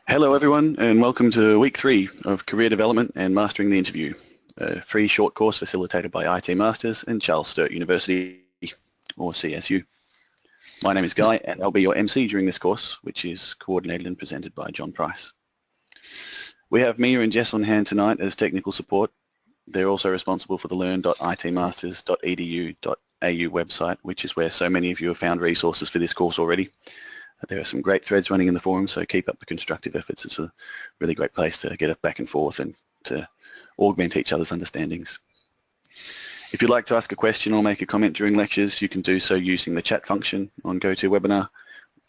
Hello everyone and welcome to week 3 of Career Development and Mastering the Interview, a free short course facilitated by IT Masters and Charles Sturt University, or CSU. My name is Guy and I'll be your MC during this course, which is coordinated and presented by John Price. We have Mia and Jess on hand tonight as technical support. They're also responsible for the learn.itmasters.edu.au website, which is where so many of you have found resources for this course already. There are some great threads running in the forum, so keep up the constructive efforts. It's a really great place to get it back and forth and to augment each other's understandings. If you'd like to ask a question or make a comment during lectures, you can do so using the chat function on GoToWebinar.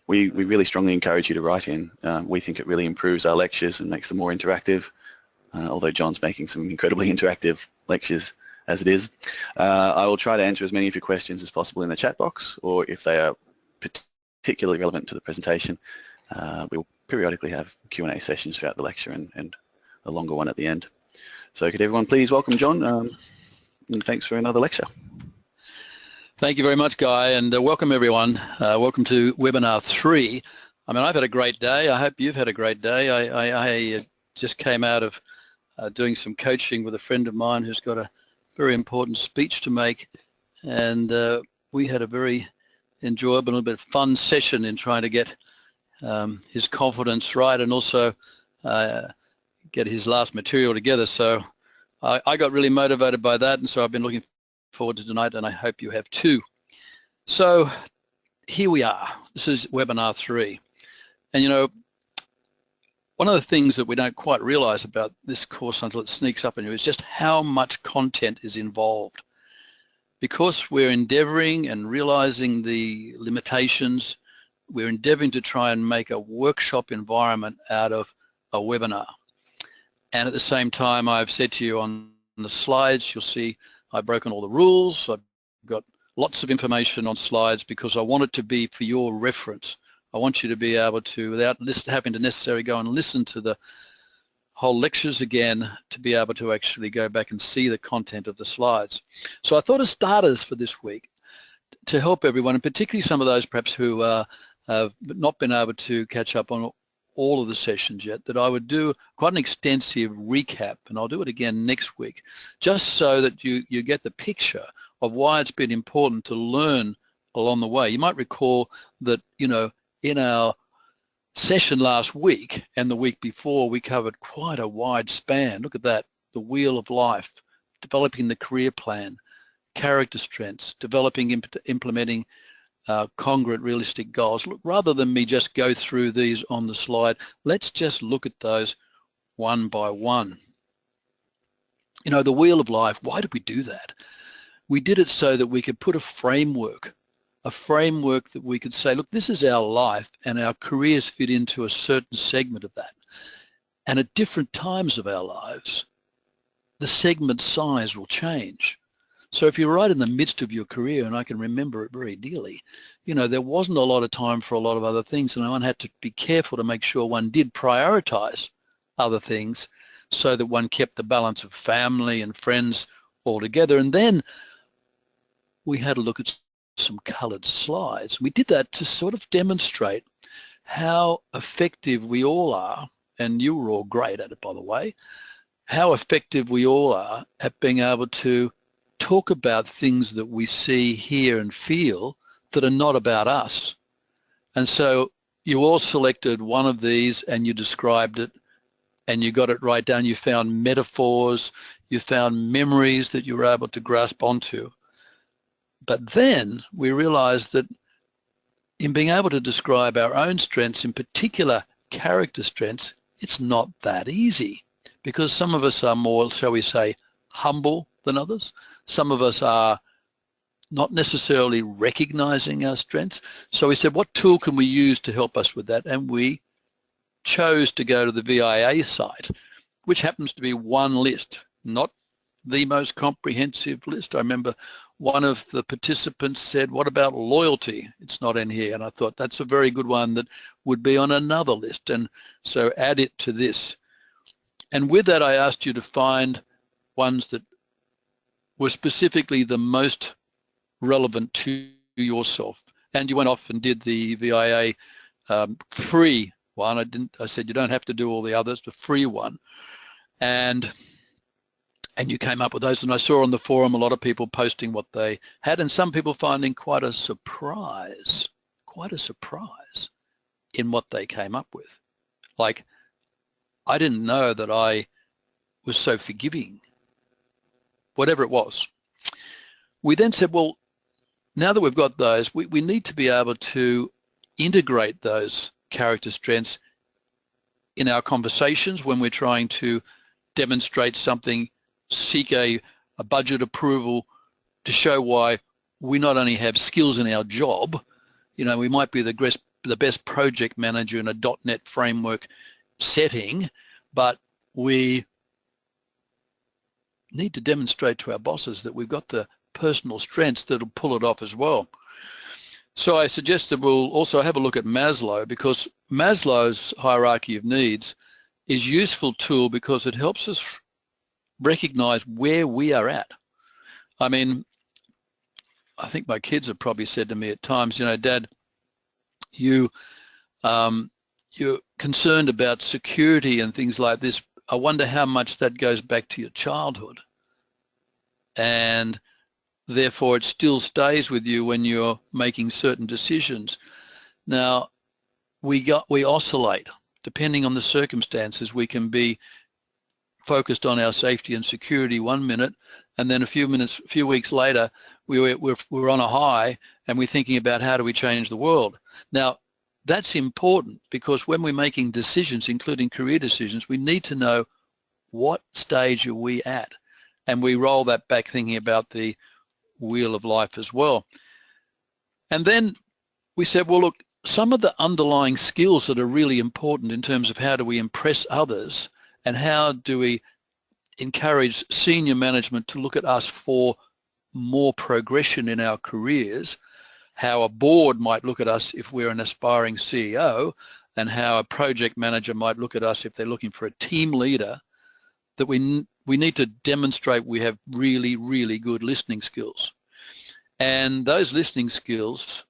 We really strongly encourage you to write in. We think it really improves our lectures and makes them more interactive, although John's making some incredibly interactive lectures as it is. I will try to answer as many of your questions as possible in the chat box, or if they are particularly relevant to the presentation, we will periodically have Q&A sessions throughout the lecture and a longer one at the end. So could everyone please welcome John, and thanks for another lecture. Thank you very much, Guy, and welcome everyone. Welcome to webinar 3. I mean, I've had a great day. I hope you've had a great day. I just came out of doing some coaching with a friend of mine who's got a very important speech to make, and we had a very enjoyable and a bit fun session in trying to get his confidence right and also get his last material together. So I got really motivated by that, and so I've been looking forward to tonight, and I hope you have too. So here we are. This is webinar 3. And you know, one of the things that we don't quite realize about this course until it sneaks up on you is just how much content is involved. Because we're endeavoring and realizing the limitations, we're endeavoring to try and make a workshop environment out of a webinar. And at the same time, I've said to you on the slides, you'll see I've broken all the rules. I've got lots of information on slides because I want it to be for your reference. I want you to be able to, without having to necessarily go and listen to the whole lectures again, to be able to actually go back and see the content of the slides. So I thought of starters for this week to help everyone, and particularly some of those perhaps who have not been able to catch up on all of the sessions yet, that I would do quite an extensive recap, and I'll do it again next week, just so that you get the picture of why it's been important to learn along the way. You might recall that, you know, in our session last week and the week before, we covered quite a wide span. Look at that, the wheel of life, developing the career plan, character strengths, developing, implementing congruent, realistic goals. Look, rather than me just go through these on the slide, let's just look at those one by one. You know, the wheel of life, why did we do that? We did it so that we could put a framework that we could say, look, this is our life and our careers fit into a certain segment of that. And at different times of our lives, the segment size will change. So if you're right in the midst of your career, and I can remember it very dearly, you know, there wasn't a lot of time for a lot of other things, and one had to be careful to make sure one did prioritize other things so that one kept the balance of family and friends all together. And then we had a look at some colored slides. We did that to sort of demonstrate how effective we all are, and you were all great at it, by the way, how effective we all are at being able to talk about things that we see, hear, and feel that are not about us. And so you all selected one of these and you described it and you got it right down. You found metaphors, you found memories that you were able to grasp onto. But then we realized that in being able to describe our own strengths, in particular character strengths, it's not that easy, because some of us are more, shall we say, humble than others. Some of us are not necessarily recognizing our strengths. So we said, what tool can we use to help us with that? And we chose to go to the VIA site, which happens to be one list, not the most comprehensive list. I remember one of the participants said, what about loyalty? It's not in here. And I thought that's a very good one that would be on another list. And so add it to this. And with that, I asked you to find ones that were specifically the most relevant to yourself. And you went off and did the VIA free one. I said you don't have to do all the others, the free one. And you came up with those, and I saw on the forum a lot of people posting what they had, and some people finding quite a surprise in what they came up with. Like, I didn't know that I was so forgiving, whatever it was. We then said, well, now that we've got those, we need to be able to integrate those character strengths in our conversations when we're trying to demonstrate something, seek a budget approval to show why we not only have skills in our job, we might be the best project manager in a .NET framework setting, but we need to demonstrate to our bosses that we've got the personal strengths that'll pull it off as well. So I suggested we'll also have a look at Maslow, because Maslow's hierarchy of needs is a useful tool because it helps us recognize where we are at. I mean, I think my kids have probably said to me at times, Dad, you're concerned about security and things like this. I wonder how much that goes back to your childhood. And therefore it still stays with you when you're making certain decisions. Now, we oscillate. Depending on the circumstances, we can be focused on our safety and security one minute, and then a few weeks later, we're on a high and we're thinking about how do we change the world. Now, that's important because when we're making decisions, including career decisions, we need to know what stage are we at, and we roll that back thinking about the wheel of life as well. And then we said, well, look, some of the underlying skills that are really important in terms of how do we impress others and how do we encourage senior management to look at us for more progression in our careers, how a board might look at us if we're an aspiring CEO, and how a project manager might look at us if they're looking for a team leader, that we need to demonstrate we have really, really good listening skills. And those listening skills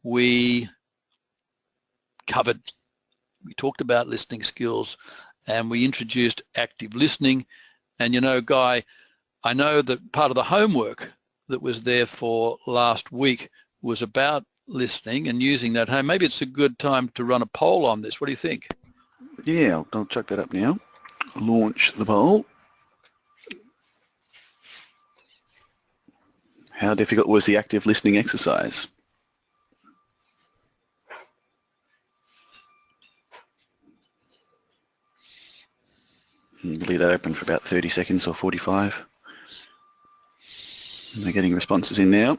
we covered. We talked about listening skills and we introduced active listening. And Guy, I know that part of the homework that was there for last week was about listening and using that home. Maybe it's a good time to run a poll on this. What do you think? Yeah, I'll chuck that up now. Launch the poll. How difficult was the active listening exercise? Leave that open for about 30 seconds or 45. And we're getting responses in now.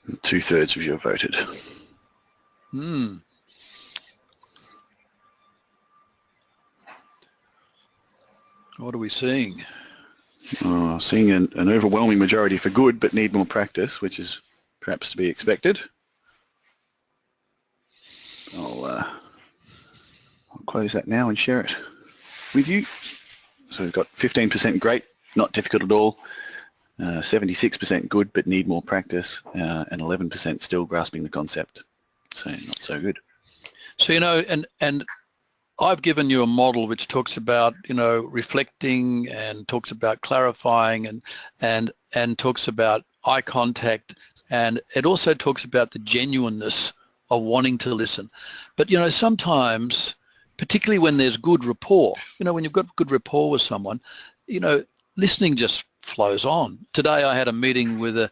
And 2/3 of you have voted. What are we seeing? Seeing an overwhelming majority for good, but need more practice, which is perhaps to be expected. I'll close that now and share it with you. So we've got 15% great, not difficult at all, 76% good, but need more practice, and 11% still grasping the concept. So not so good. So, and I've given you a model which talks about, reflecting and talks about clarifying and talks about eye contact, and it also talks about the genuineness of wanting to listen. But, sometimes, particularly when there's good rapport, when you've got good rapport with someone, listening just flows on. Today I had a meeting with a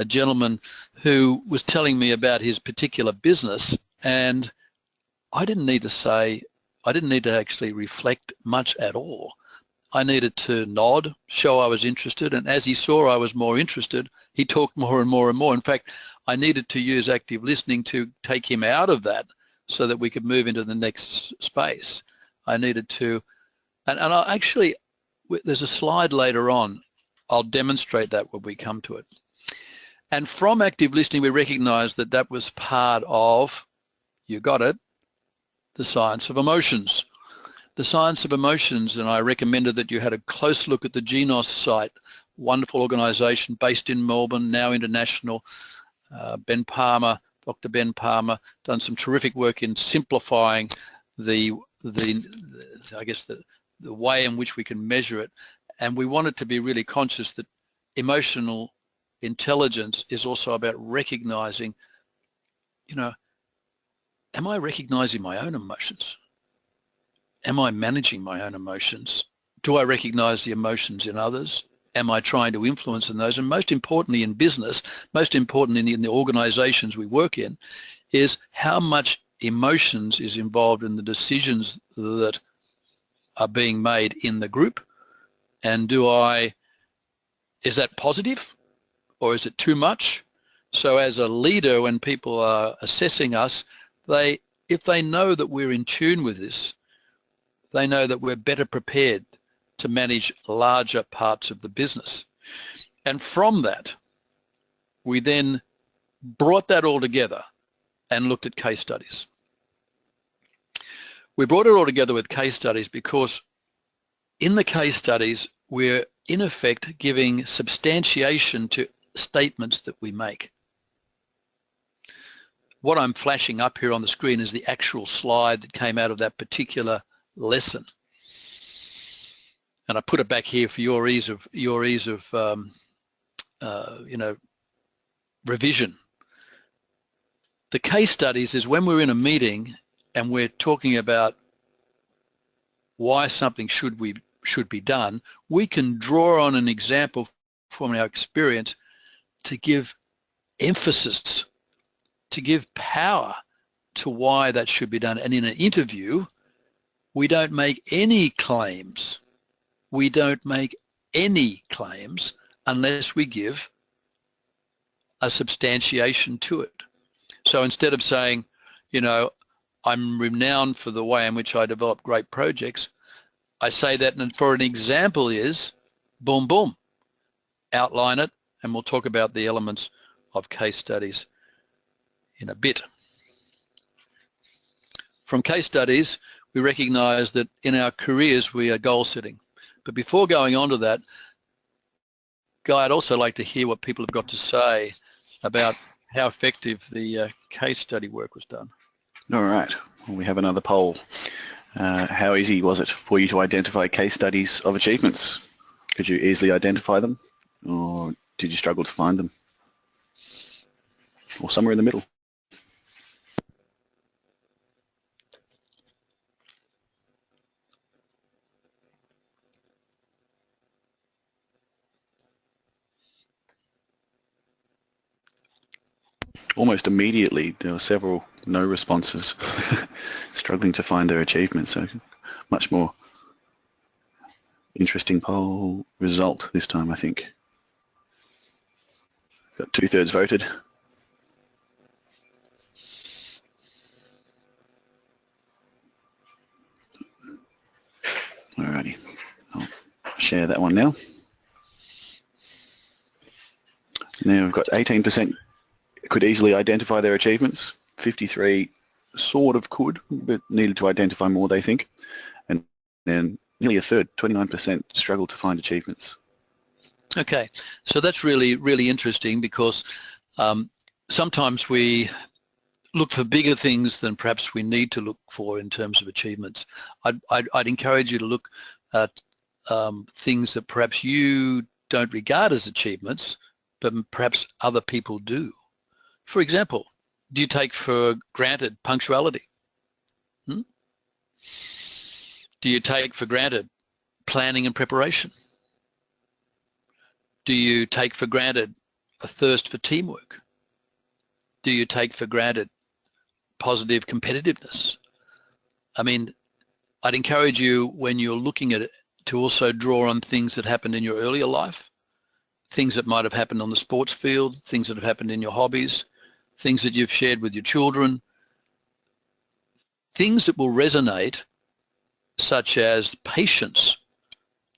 gentleman who was telling me about his particular business, and I didn't need to actually reflect much at all. I needed to nod, show I was interested, and as he saw I was more interested, he talked more and more and more. In fact, I needed to use active listening to take him out of that so that we could move into the next space. I needed to, and I actually, there's a slide later on, I'll demonstrate that when we come to it. And from active listening, we recognized that that was part of, you got it, the science of emotions. the science of emotions, and I recommended that you had a close look at the GNOS site, wonderful organisation based in Melbourne, now international. Ben Palmer, Dr. Ben Palmer, done some terrific work in simplifying the way in which we can measure it. And we wanted to be really conscious that emotional intelligence is also about recognizing, am I recognizing my own emotions? Am I managing my own emotions? Do I recognize the emotions in others? Am I trying to influence in those? And most importantly in business, most importantly in the organizations we work in, is how much emotions is involved in the decisions that are being made in the group. And is that positive or is it too much? So as a leader, when people are assessing us, if they know that we're in tune with this, they know that we're better prepared to manage larger parts of the business. And from that, we then brought that all together and looked at case studies. We brought it all together with case studies because in the case studies, we're in effect giving substantiation to statements that we make. What I'm flashing up here on the screen is the actual slide that came out of that particular lesson. And I put it back here for your ease of revision. The case studies is when we're in a meeting and we're talking about why something should be done, we can draw on an example from our experience to give emphasis, to give power to why that should be done. And in an interview, we don't make any claims. We don't make any claims unless we give a substantiation to it. So instead of saying, I'm renowned for the way in which I develop great projects, I say that, and for an example is, boom, boom, outline it, and we'll talk about the elements of case studies in a bit. From case studies, we recognize that in our careers we are goal setting. But before going on to that, Guy, I'd also like to hear what people have got to say about how effective the case study work was done. All right, well, we have another poll. How easy was it for you to identify case studies of achievements? Could you easily identify them, or did you struggle to find them? Or somewhere in the middle? Almost immediately, there were several no responses, struggling to find their achievements. So much more interesting poll result this time, I think. Got 2/3 voted. Alrighty, I'll share that one now. Now we've got 18% could easily identify their achievements. 53 sort of could, but needed to identify more, they think. And then nearly a third, 29%, struggled to find achievements. Okay, so that's really, really interesting because sometimes we look for bigger things than perhaps we need to look for in terms of achievements. I'd encourage you to look at things that perhaps you don't regard as achievements, but perhaps other people do. For example, do you take for granted punctuality? Do you take for granted planning and preparation? Do you take for granted a thirst for teamwork? Do you take for granted positive competitiveness? I mean, I'd encourage you when you're looking at it to also draw on things that happened in your earlier life, things that might have happened on the sports field, things that have happened in your hobbies, things that you've shared with your children, things that will resonate, such as patience.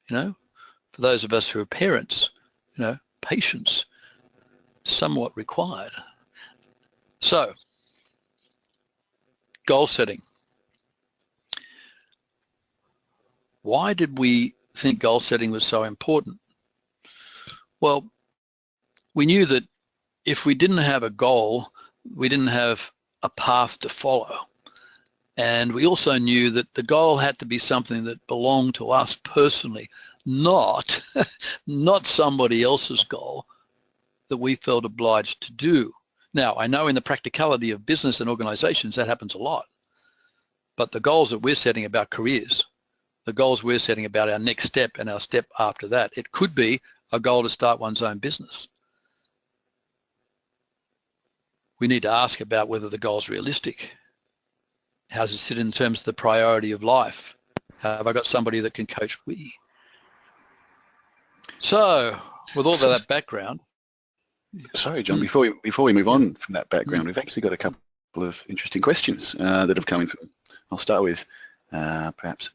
For those of us who are parents, patience, somewhat required. So, goal setting. Why did we think goal setting was so important? Well, we knew that if we didn't have a goal, we didn't have a path to follow. And we also knew that the goal had to be something that belonged to us personally, not, not somebody else's goal that we felt obliged to do. Now, I know in the practicality of business and organizations that happens a lot, but the goals that we're setting about careers, the goals we're setting about our next step and our step after that, it could be a goal to start one's own business. We need to ask about whether the goal is realistic. How does it sit in terms of the priority of life? Have I got somebody that can coach me? So, with all of that background... Sorry, John, before we move on from that background, we've actually got a couple of interesting questions that have come in. I'll start with perhaps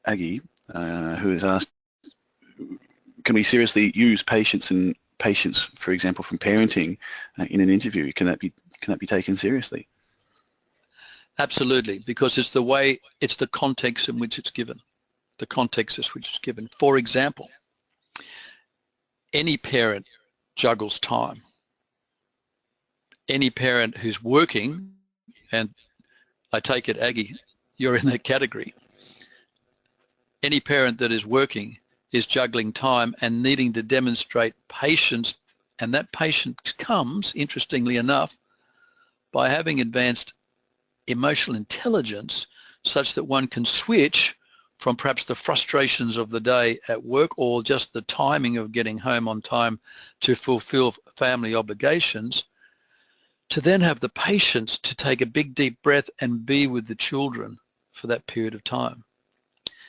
Aggie, who has asked, can we seriously use patience, for example, from parenting in an interview? Can that be taken seriously? Absolutely, because it's the context in which it's given. The context in which it's given. For example, any parent juggles time. Any parent who's working, and I take it, Aggie, you're in that category. Any parent that is working is juggling time and needing to demonstrate patience, and that patience comes, interestingly enough, by having advanced emotional intelligence such that one can switch from perhaps the frustrations of the day at work or just the timing of getting home on time to fulfill family obligations, to then have the patience to take a big deep breath and be with the children for that period of time.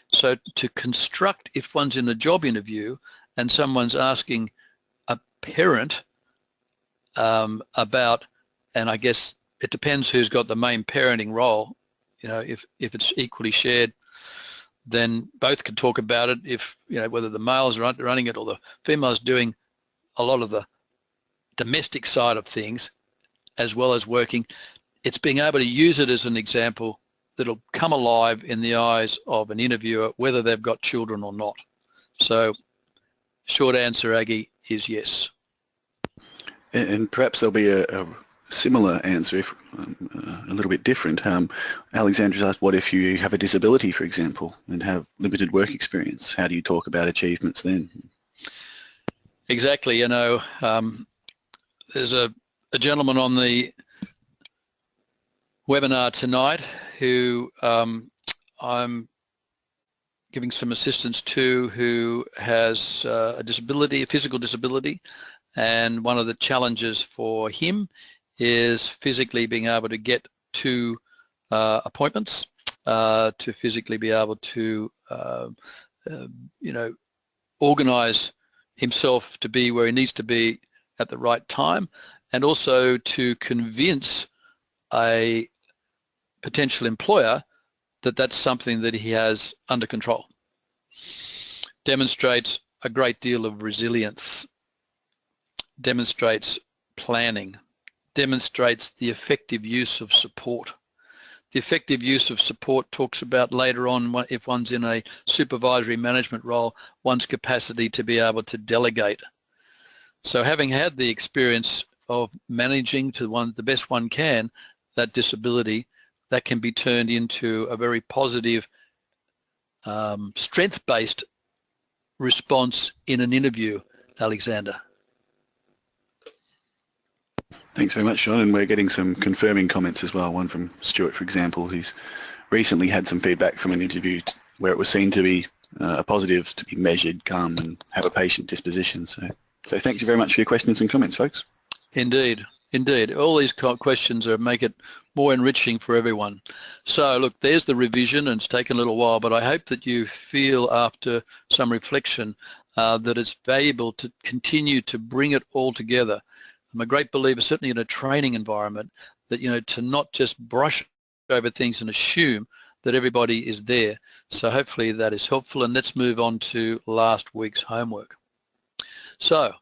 So to construct, if one's in a job interview and someone's asking a parent about, and I guess it depends who's got the main parenting role, you know, if it's equally shared, then both can talk about it. If, you know, whether the male's running it or the female's doing a lot of the domestic side of things as well as working, it's being able to use it as an example that'll come alive in the eyes of an interviewer, whether they've got children or not. So short answer, Aggie, is yes. And perhaps there'll be a similar answer, if a little bit different. Alexandra's asked, what if you have a disability, for example, and have limited work experience? How do you talk about achievements then? Exactly. You know, there's a gentleman on the webinar tonight who I'm giving some assistance to, who has a disability, a physical disability, and one of the challenges for him is physically being able to get to appointments, to physically be able to, you know, organize himself to be where he needs to be at the right time, and also to convince a potential employer that that's something that he has under control. Demonstrates a great deal of resilience, demonstrates planning, demonstrates the effective use of support. The effective use of support talks about later on, if one's in a supervisory management role, one's capacity to be able to delegate. So having had the experience of managing to the best one can, that disability, that can be turned into a very positive, strength-based response in an interview, Alexander. Thanks very much, John, and we're getting some confirming comments as well. One from Stuart, for example, who's recently had some feedback from an interview where it was seen to be a positive, to be measured, calm, and have a patient disposition. So thank you very much for your questions and comments, folks. Indeed, indeed. All these questions make it more enriching for everyone. So look, there's the revision, and it's taken a little while, but I hope that you feel after some reflection that it's valuable to continue to bring it all together. I'm a great believer, certainly in a training environment, that, you know, to not just brush over things and assume that everybody is there. So hopefully that is helpful, and let's move on to last week's homework. So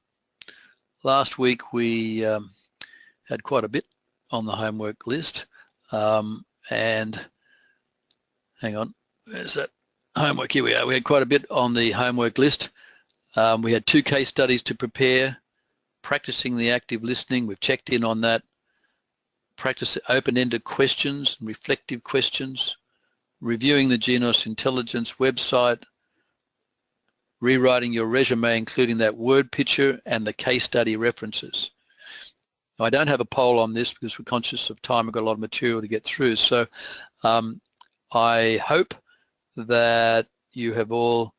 last week we had quite a bit on the homework list, and hang on, where's that? Homework, here we are. We had quite a bit on the homework list. We had 2 case studies to prepare, practicing the active listening. We've checked in on that. Practice open-ended questions, reflective questions, reviewing the Genos Intelligence website, rewriting your resume, including that word picture and the case study references. Now, I don't have a poll on this because we're conscious of time. We've got a lot of material to get through. So I hope that you have all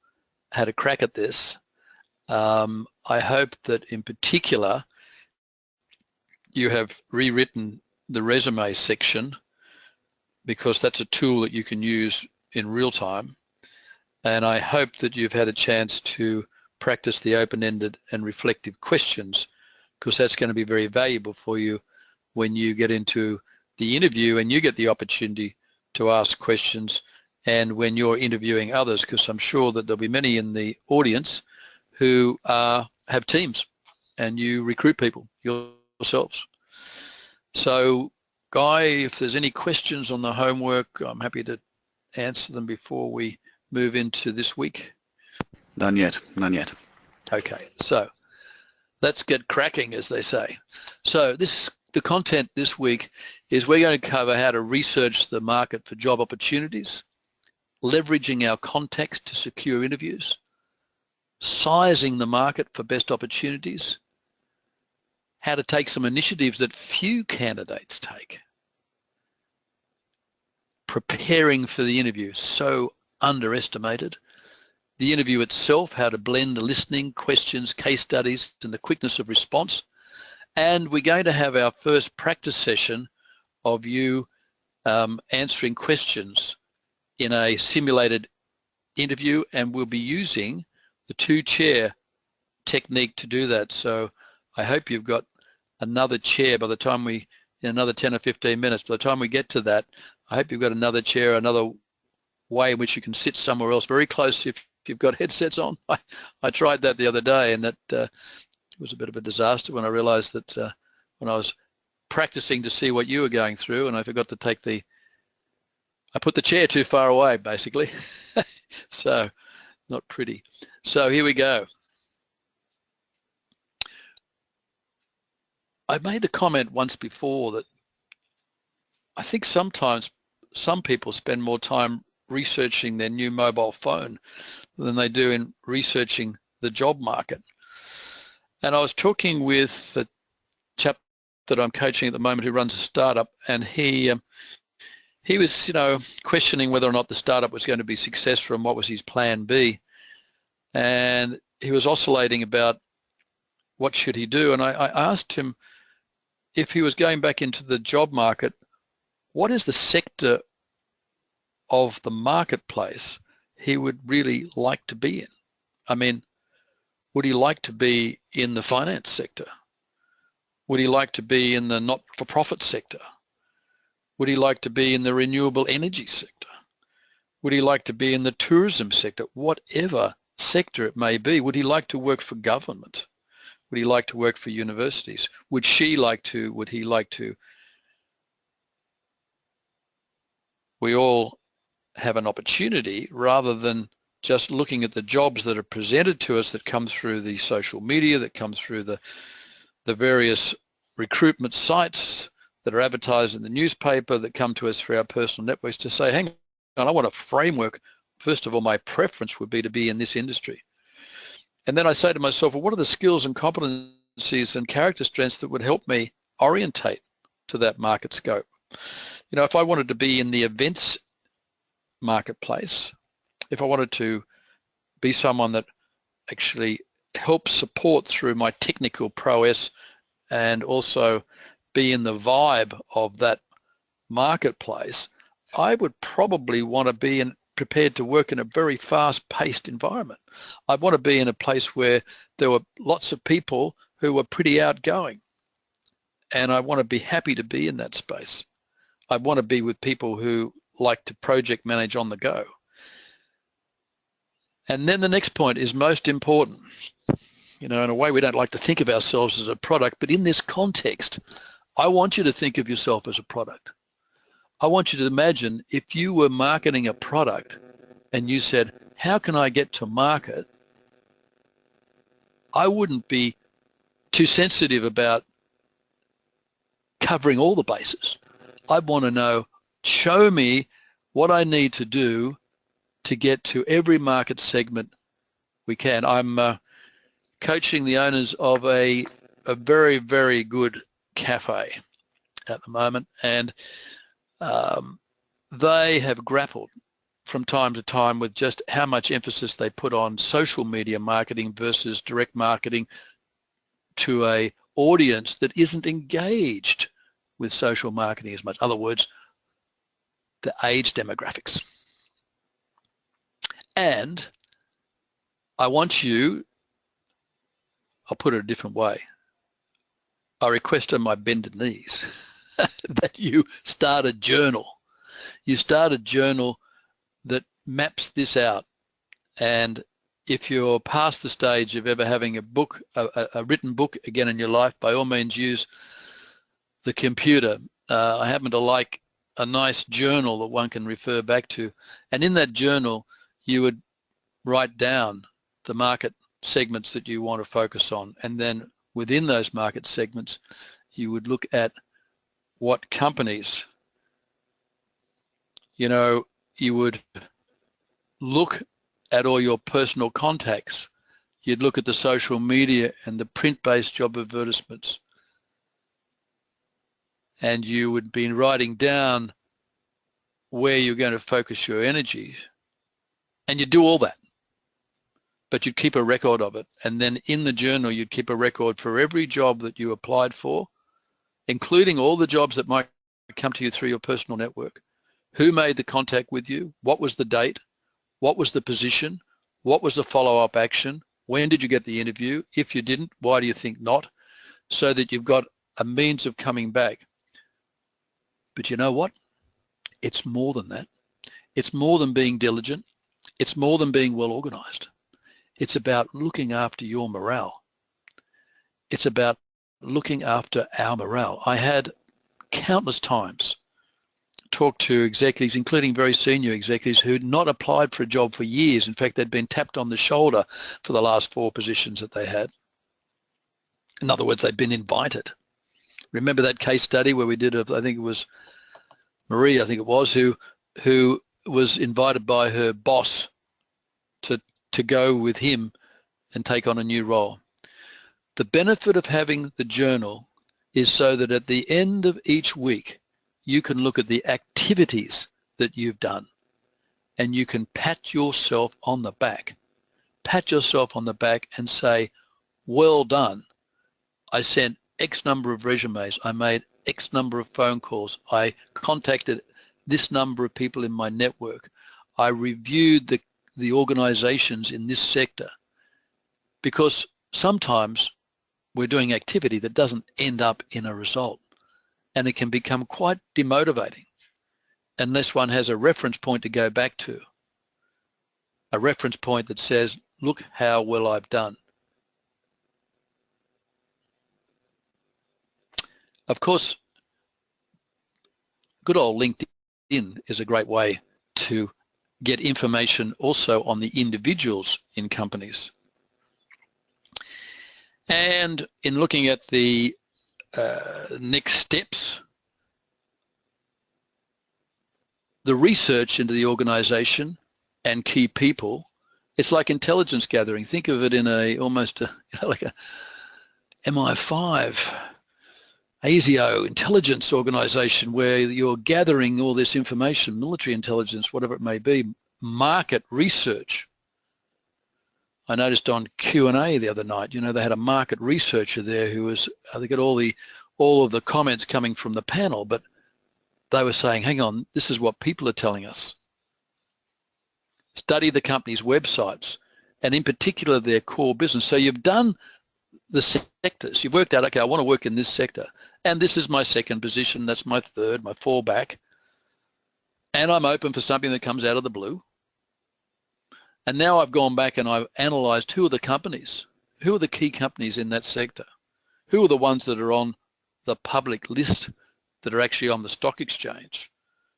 had a crack at this. I hope that in particular you have rewritten the resume section, because that's a tool that you can use in real time. And I hope that you've had a chance to practice the open-ended and reflective questions, because that's going to be very valuable for you when you get into the interview and you get the opportunity to ask questions, and when you're interviewing others, because I'm sure that there'll be many in the audience who have teams and you recruit people yourselves. So, Guy, if there's any questions on the homework, I'm happy to answer them before we move into this week. None yet, none yet. Okay, so let's get cracking, as they say. So the content this week is we're going to cover how to research the market for job opportunities, leveraging our context to secure interviews, sizing the market for best opportunities, how to take some initiatives that few candidates take, preparing for the interview, so underestimated, the interview itself, how to blend the listening, questions, case studies, and the quickness of response. And we're going to have our first practice session of you answering questions in a simulated interview, and we'll be using the 2-chair technique to do that. So I hope you've got another chair by the time in another 10 or 15 minutes, by the time we get to that, I hope you've got another chair, another way in which you can sit somewhere else very close if you've got headsets on. I tried that the other day, and that was a bit of a disaster when I realized that when I was practicing to see what you were going through, and I forgot to take I put the chair too far away, basically. So not pretty. So here we go. I made the comment once before that I think sometimes some people spend more time researching their new mobile phone than they do in researching the job market. And I was talking with a chap that I'm coaching at the moment who runs a startup, and he was, questioning whether or not the startup was going to be successful and what was his plan B. And he was oscillating about what should he do. And I asked him, if he was going back into the job market, what is the sector of the marketplace he would really like to be in? I mean, would he like to be in the finance sector? Would he like to be in the not-for-profit sector? Would he like to be in the renewable energy sector? Would he like to be in the tourism sector? Whatever sector it may be. Would he like to work for government? Would he like to work for universities? Would he like to? We all have an opportunity, rather than just looking at the jobs that are presented to us that come through the social media, that come through the various recruitment sites that are advertised in the newspaper, that come to us through our personal networks, to say, hang on, I want a framework. First of all, my preference would be to be in this industry. And then I say to myself, well, what are the skills and competencies and character strengths that would help me orientate to that market scope? If I wanted to be in the events marketplace, if I wanted to be someone that actually helps support through my technical prowess and also be in the vibe of that marketplace, I would probably want to be prepared to work in a very fast-paced environment. I'd want to be in a place where there were lots of people who were pretty outgoing, and I want to be happy to be in that space. I want to be with people who like to project manage on the go. And then the next point is most important. In a way, we don't like to think of ourselves as a product, but in this context, I want you to think of yourself as a product. I want you to imagine if you were marketing a product and you said, how can I get to market? I wouldn't be too sensitive about covering all the bases. I'd want to know, show me what I need to do to get to every market segment we can. I'm coaching the owners of a very, very good cafe at the moment, and they have grappled from time to time with just how much emphasis they put on social media marketing versus direct marketing to a audience that isn't engaged with social marketing as much. In other words, the age demographics. And I want you, I'll put it a different way. I request on my bended knees that you start a journal. You start a journal that maps this out. And if you're past the stage of ever having a book, a written book again in your life, by all means use the computer. I happen to like a nice journal that one can refer back to. And in that journal, you would write down the market segments that you want to focus on. And then within those market segments, you would look at what companies, you would look at all your personal contacts. You'd look at the social media and the print-based job advertisements. And you would be writing down where you're going to focus your energy. And you do all that. But you'd keep a record of it. And then in the journal, you'd keep a record for every job that you applied for, including all the jobs that might come to you through your personal network. Who made the contact with you? What was the date? What was the position? What was the follow-up action? When did you get the interview? If you didn't, why do you think not? So that you've got a means of coming back. But you know what? It's more than that. It's more than being diligent. It's more than being well organized. It's about looking after your morale. It's about looking after our morale. I had countless times talk to executives, including very senior executives, who'd not applied for a job for years. In fact, they'd been tapped on the shoulder for the last 4 positions that they had. In other words, they'd been invited. Remember that case study where we did, I think it was Marie, who was invited by her boss to go with him and take on a new role. The benefit of having the journal is so that at the end of each week, you can look at the activities that you've done and you can pat yourself on the back. Pat yourself on the back and say, well done. I sent X number of resumes. I made X number of phone calls. I contacted this number of people in my network. I reviewed the organizations in this sector. Because sometimes we're doing activity that doesn't end up in a result. And it can become quite demotivating unless one has a reference point to go back to. A reference point that says, look how well I've done. Of course, good old LinkedIn is a great way to get information also on the individuals in companies. And in looking at the next steps, the research into the organization and key people, it's like intelligence gathering. Think of it in almost like a MI5 ASIO intelligence organization where you're gathering all this information, military intelligence, whatever it may be, market research. I noticed on Q&A the other night, they had a market researcher there who was, they got all of the comments coming from the panel, but they were saying, hang on, this is what people are telling us. Study the company's websites and in particular their core business. So you've done the sectors. You've worked out, okay, I want to work in this sector. And this is my second position. That's my third, my fallback. And I'm open for something that comes out of the blue. And now I've gone back and I've analyzed who are the companies, who are the key companies in that sector, who are the ones that are on the public list that are actually on the stock exchange,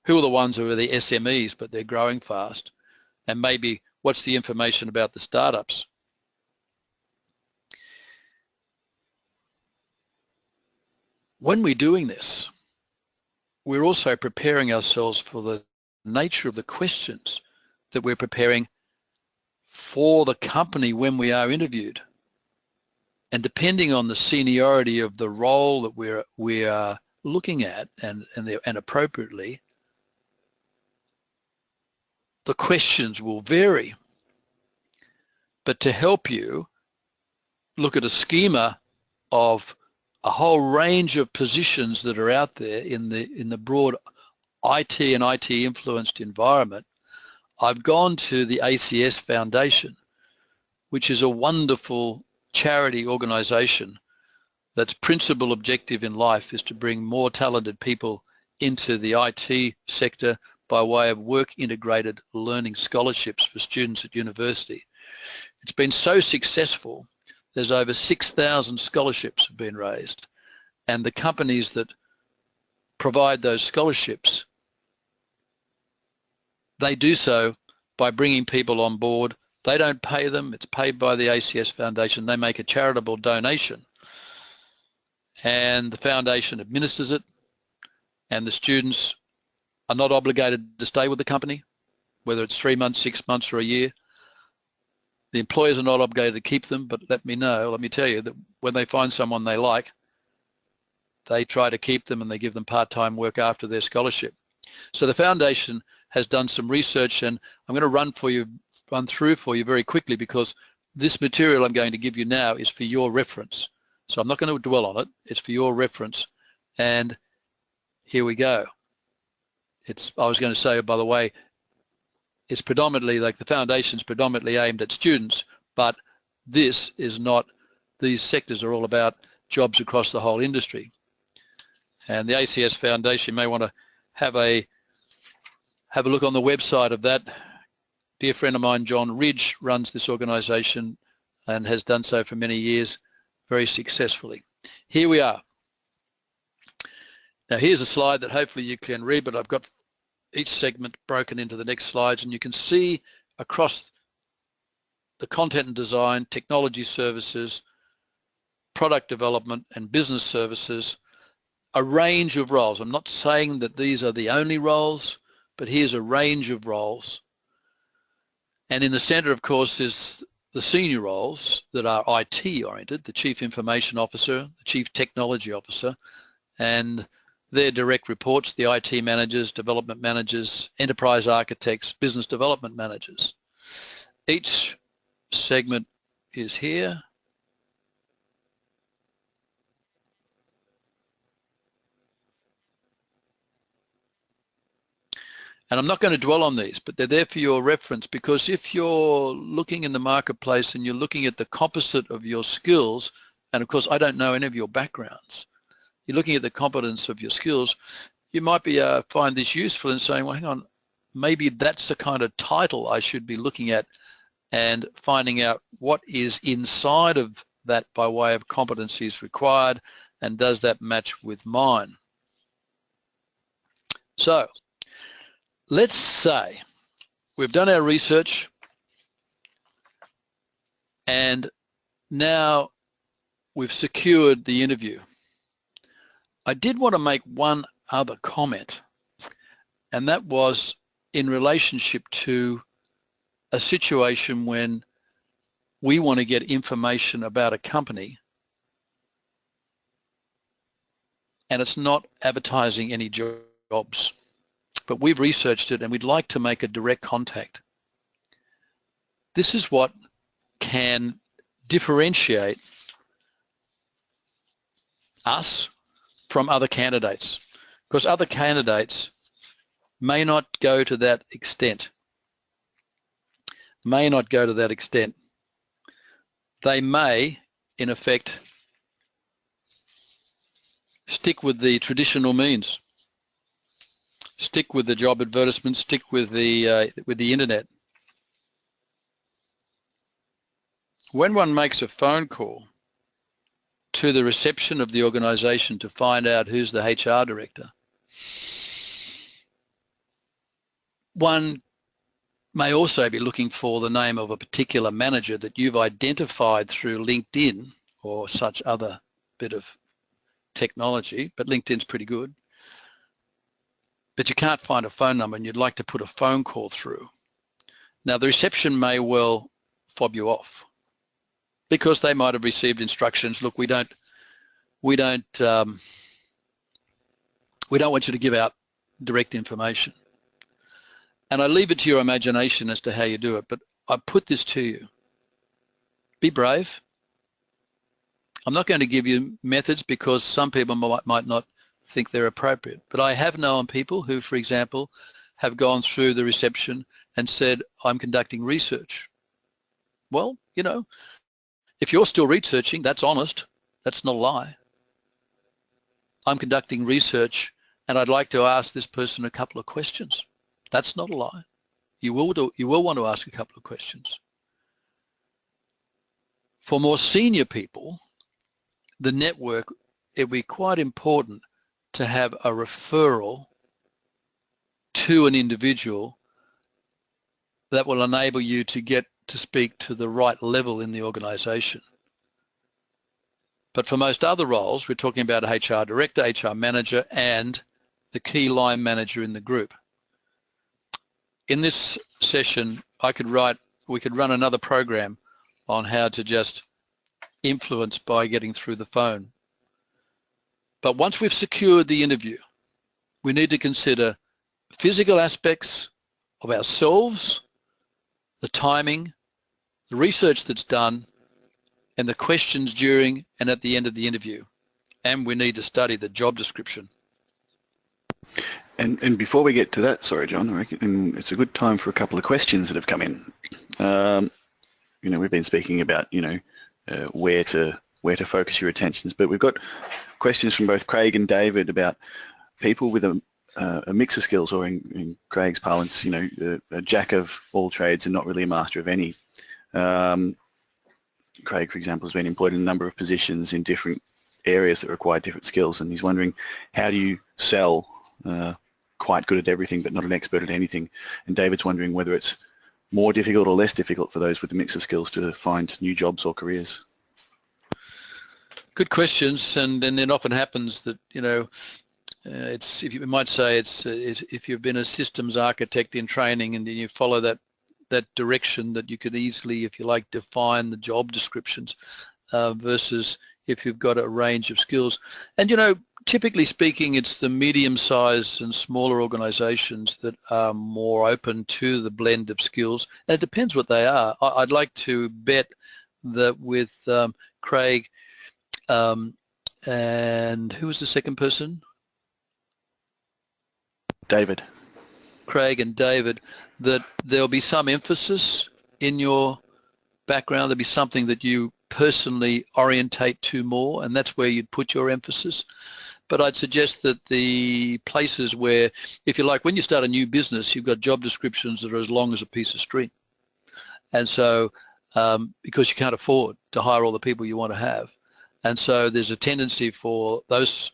who are the ones who are the SMEs but they're growing fast, And maybe what's the information about the startups? When we're doing this, we're also preparing ourselves for the nature of the questions that we're preparing for the company when we are interviewed. And depending on the seniority of the role that we are looking at and appropriately, the questions will vary. But to help you look at a schema of a whole range of positions that are out there in the broad IT and IT influenced environment, I've gone to the ACS Foundation, which is a wonderful charity organization that's principal objective in life is to bring more talented people into the IT sector by way of work integrated learning scholarships for students at university. It's been so successful, there's over 6,000 scholarships have been raised, and the companies that provide those scholarships, they do so by bringing people on board. They don't pay them, it's paid by the ACS Foundation. They make a charitable donation and the foundation administers it, and the students are not obligated to stay with the company, whether it's 3 months, 6 months or a year. The employers are not obligated to keep them, but let me tell you that when they find someone they like, they try to keep them and they give them part-time work after their scholarship. So the foundation has done some research, and I'm going to run through for you very quickly, because this material I'm going to give you now is for your reference. So I'm not going to dwell on it. It's for your reference. And here we go. I was going to say, by the way, it's predominantly, like the foundation's predominantly aimed at students, but this is not, these sectors are all about jobs across the whole industry. And the ACS Foundation, you may want to have a look on the website of that. Dear friend of mine, John Ridge, runs this organization and has done so for many years very successfully. Here we are. Now here's a slide that hopefully you can read, but I've got each segment broken into the next slides, and you can see across the content and design, technology services, product development and business services, a range of roles. I'm not saying that these are the only roles, but here's a range of roles. And in the center, of course, is the senior roles that are IT oriented, the Chief Information Officer, the Chief Technology Officer, and their direct reports, the IT managers, development managers, enterprise architects, business development managers. Each segment is here. And I'm not going to dwell on these, but they're there for your reference, because if you're looking in the marketplace and you're looking at the composite of your skills, and of course I don't know any of your backgrounds, you're looking at the competence of your skills, you might be find this useful in saying, well, hang on, maybe that's the kind of title I should be looking at, and finding out what is inside of that by way of competencies required, and does that match with mine. So let's say we've done our research and now we've secured the interview. I did want to make one other comment, and that was in relationship to a situation when we want to get information about a company and it's not advertising any jobs, but we've researched it and we'd like to make a direct contact. This is what can differentiate us from other candidates, because other candidates may not go to that extent. They may, in effect, stick with the traditional means, stick with the job advertisements, stick with the internet. When one makes a phone call to the reception of the organization to find out who's the HR director, one may also be looking for the name of a particular manager that you've identified through LinkedIn or such other bit of technology, but LinkedIn's pretty good. But you can't find a phone number and you'd like to put a phone call through. Now the reception may well fob you off because they might have received instructions, look, we don't want you to give out direct information. And I leave it to your imagination as to how you do it, but I put this to you. Be brave. I'm not going to give you methods because some people might not think they're appropriate, but I have known people who, for example, have gone through the reception and said, I'm conducting research. Well, you know, if you're still researching, that's honest. That's not a lie. I'm conducting research and I'd like to ask this person a couple of questions. That's not a lie. You will want to ask a couple of questions. For more senior people, the network, it would be quite important to have a referral to an individual that will enable you to get to speak to the right level in the organization. But for most other roles, we're talking about a HR director, HR manager, and the key line manager in the group. In this session, we could run another program on how to just influence by getting through the phone. But once we've secured the interview, we need to consider physical aspects of ourselves, the timing, the research that's done, and the questions during and at the end of the interview. And we need to study the job description. And before we get to that, sorry, John, I reckon it's a good time for a couple of questions that have come in. You know, we've been speaking about, you know, where to focus your attentions, but we've got questions from both Craig and David about people with a mix of skills, or in Craig's parlance, you know, a jack of all trades and not really a master of any. Craig, for example, has been employed in a number of positions in different areas that require different skills, and he's wondering, how do you sell quite good at everything but not an expert at anything? And David's wondering whether it's more difficult or less difficult for those with a mix of skills to find new jobs or careers. Good questions, and it often happens that, you know, it's, if you might say, it's if you've been a systems architect in training and then you follow that direction, that you could easily, if you like, define the job descriptions versus if you've got a range of skills. And, you know, typically speaking, it's the medium-sized and smaller organizations that are more open to the blend of skills. And it depends what they are. I'd like to bet that with Craig and who was the second person? David. Craig and David, that there'll be some emphasis in your background. There'll be something that you personally orientate to more, and that's where you'd put your emphasis. But I'd suggest that the places where, if you like, when you start a new business, you've got job descriptions that are as long as a piece of string. And so, because you can't afford to hire all the people you want to have. And so there's a tendency for those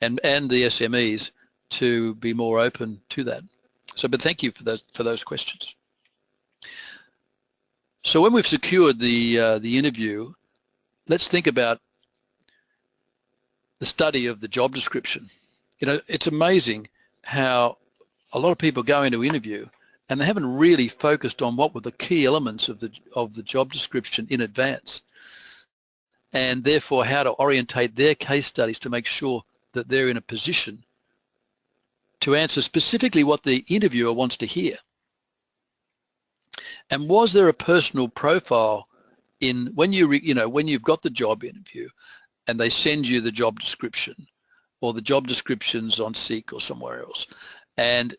and the SMEs to be more open to that. So, but thank you for those questions. So when we've secured the interview, let's think about the study of the job description. You know, it's amazing how a lot of people go into interview and they haven't really focused on what were the key elements of the job description in advance, and therefore how to orientate their case studies to make sure that they're in a position to answer specifically what the interviewer wants to hear. And was there a personal profile in when when you've got the job interview and they send you the job description, or the job descriptions on Seek or somewhere else, and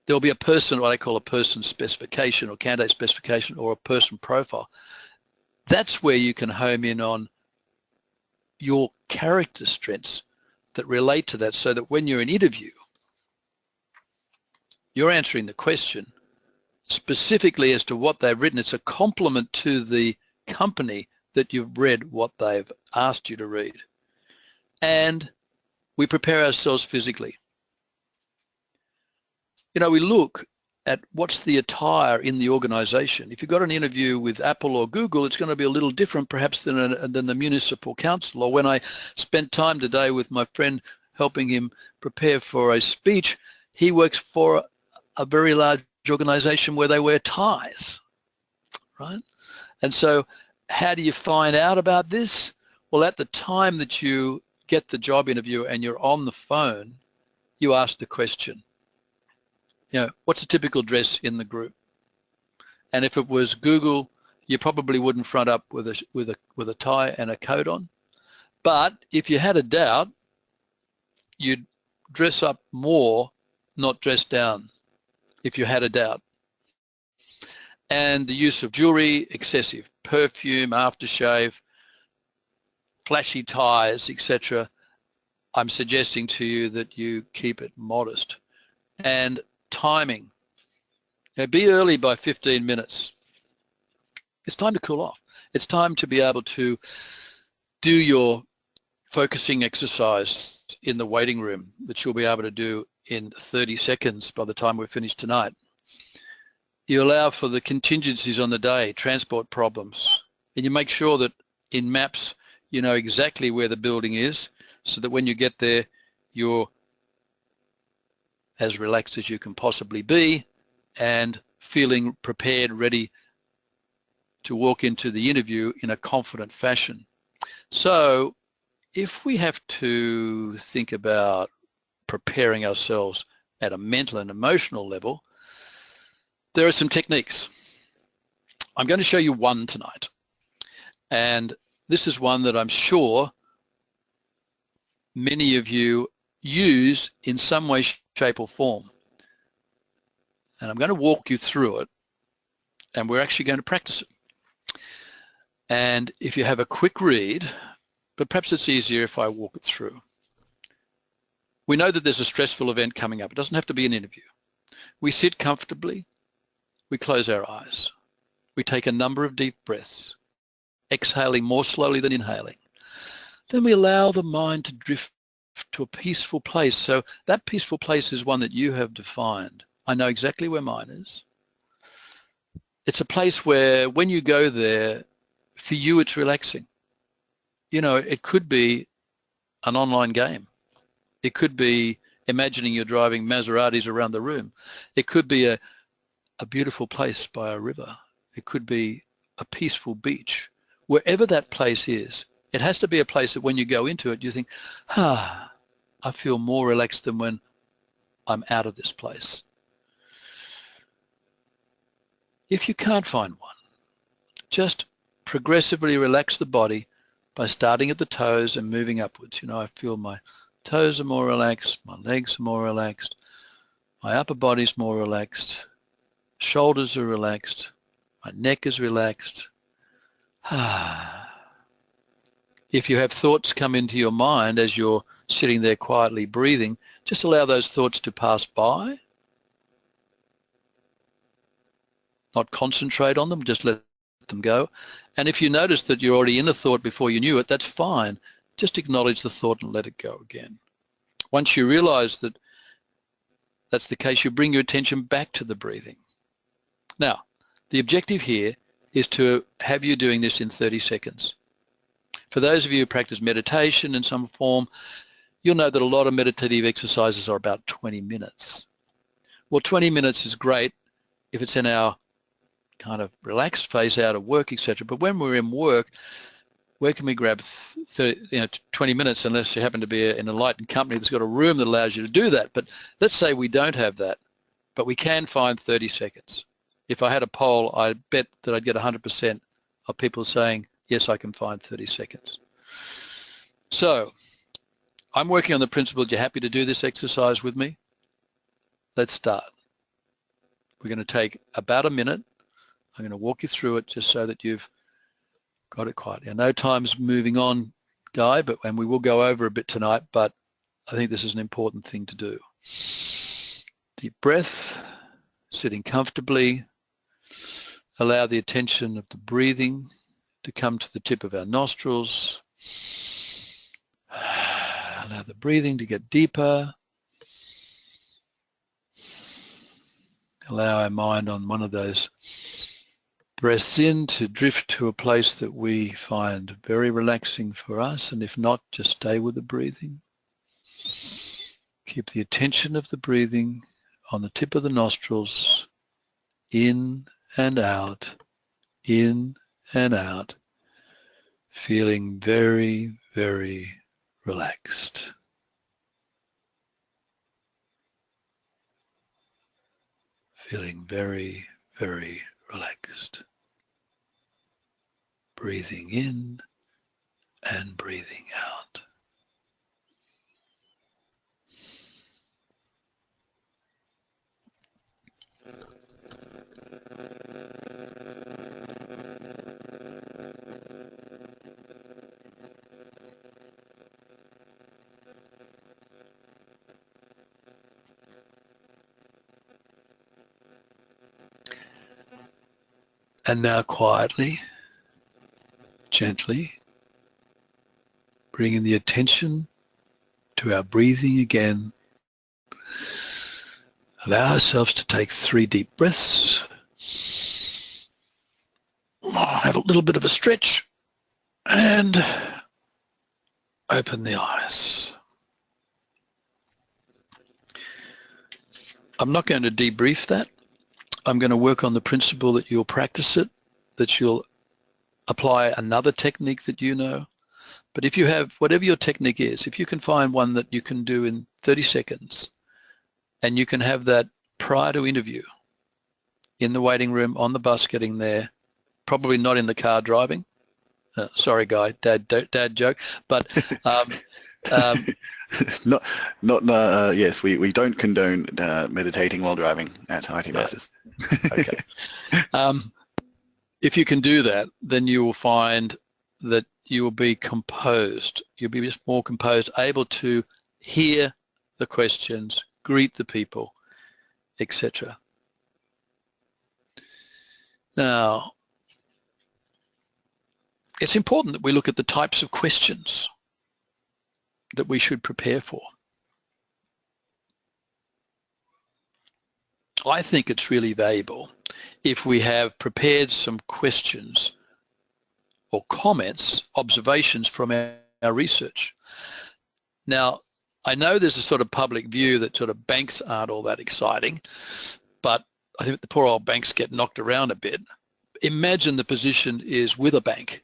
there'll be a person, what I call a person specification or candidate specification, or a person profile. That's where you can home in on your character strengths that relate to that, so that when you're in interview, you're answering the question specifically as to what they've written. It's a compliment to the company that you've read what they've asked you to read. And we prepare ourselves physically. You know, we look at what's the attire in the organization. If you've got an interview with Apple or Google, it's going to be a little different perhaps than the municipal council. Or when I spent time today with my friend helping him prepare for a speech, he works for a very large organization where they wear ties, right? And so how do you find out about this? Well, at the time that you get the job interview and you're on the phone, you ask the question, what's a typical dress in the group? And if it was Google, you probably wouldn't front up with a tie and a coat on. But if you had a doubt, you'd dress up more, not dress down, if you had a doubt. And the use of jewelry, excessive perfume, aftershave, flashy ties, etc., I'm suggesting to you that you keep it modest. And timing. Be early by 15 minutes. It's time to cool off. It's time to be able to do your focusing exercise in the waiting room that you'll be able to do in 30 seconds by the time we're finished tonight. You allow for the contingencies on the day, transport problems, and you make sure that in maps you know exactly where the building is so that when you get there you're as relaxed as you can possibly be and feeling prepared, ready to walk into the interview in a confident fashion. So if we have to think about preparing ourselves at a mental and emotional level, there are some techniques. I'm going to show you one tonight. And this is one that I'm sure many of you use in some way, shape or form. And I'm going to walk you through it, and we're actually going to practice it. And if you have a quick read, but perhaps it's easier if I walk it through. We know that there's a stressful event coming up. It doesn't have to be an interview. We sit comfortably. We close our eyes. We take a number of deep breaths, exhaling more slowly than inhaling. Then we allow the mind to drift to a peaceful place. So that peaceful place is one that you have defined. I know exactly where mine is. It's a place where when you go there, for you it's relaxing. It could be an online game. It could be imagining you're driving Maseratis around the room. It could be a beautiful place by a river. It could be a peaceful beach. Wherever that place is, it has to be a place that when you go into it, you think, I feel more relaxed than when I'm out of this place. If you can't find one, just progressively relax the body by starting at the toes and moving upwards. I feel my toes are more relaxed, my legs are more relaxed, my upper body's more relaxed, shoulders are relaxed, my neck is relaxed. If you have thoughts come into your mind as you're sitting there quietly breathing, just allow those thoughts to pass by. Not concentrate on them, just let them go. And if you notice that you're already in a thought before you knew it, that's fine. Just acknowledge the thought and let it go again. Once you realize that that's the case, you bring your attention back to the breathing. Now, the objective here is to have you doing this in 30 seconds. For those of you who practice meditation in some form, you'll know that a lot of meditative exercises are about 20 minutes. Well, 20 minutes is great if it's in our kind of relaxed phase out of work, etc. But when we're in work, where can we grab 20 minutes unless you happen to be in a enlightened company that's got a room that allows you to do that? But let's say we don't have that, but we can find 30 seconds. If I had a poll, I bet that I'd get 100% of people saying, yes, I can find 30 seconds. So I'm working on the principle that you're happy to do this exercise with me. Let's start. We're going to take about a minute. I'm going to walk you through it just so that you've got it quiet. I know time's moving on, Guy, and we will go over a bit tonight, but I think this is an important thing to do. Deep breath, sitting comfortably. Allow the attention of the breathing to come to the tip of our nostrils. Allow the breathing to get deeper. Allow our mind on one of those breaths in to drift to a place that we find very relaxing for us, and if not, just stay with the breathing. Keep the attention of the breathing on the tip of the nostrils, in and out, feeling very, very relaxed. Feeling very, very relaxed. Breathing in and breathing out. And now quietly, gently, bringing the attention to our breathing again. Allow ourselves to take 3 deep breaths. Have a little bit of a stretch and open the eyes. I'm not going to debrief that. I'm going to work on the principle that you'll practice it, that you'll apply another technique that you know. But if you have, whatever your technique is, if you can find one that you can do in 30 seconds, and you can have that prior to interview, in the waiting room, on the bus getting there, probably not in the car driving. Sorry, Guy, dad joke. But yes, we don't condone meditating while driving at IT Masters. Okay. If you can do that, then you will find that you will be composed. You'll be just more composed, able to hear the questions, greet the people, etc. Now, it's important that we look at the types of questions that we should prepare for. I think it's really valuable if we have prepared some questions or comments, observations from our research. Now, I know there's a sort of public view that sort of banks aren't all that exciting, but I think the poor old banks get knocked around a bit. Imagine the position is with a bank.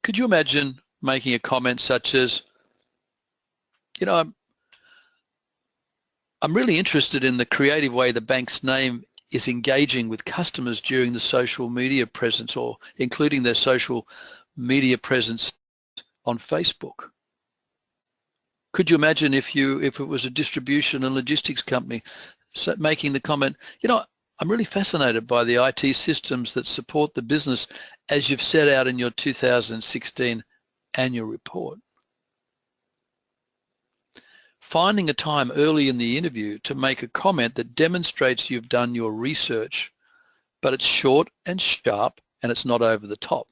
Could you imagine making a comment such as, you know, I'm really interested in the creative way the bank's name is engaging with customers during the social media presence, or including their social media presence on Facebook. Could you imagine if it was a distribution and logistics company making the comment, you know, I'm really fascinated by the IT systems that support the business as you've set out in your 2016 annual report. Finding a time early in the interview to make a comment that demonstrates you've done your research, but it's short and sharp and it's not over the top.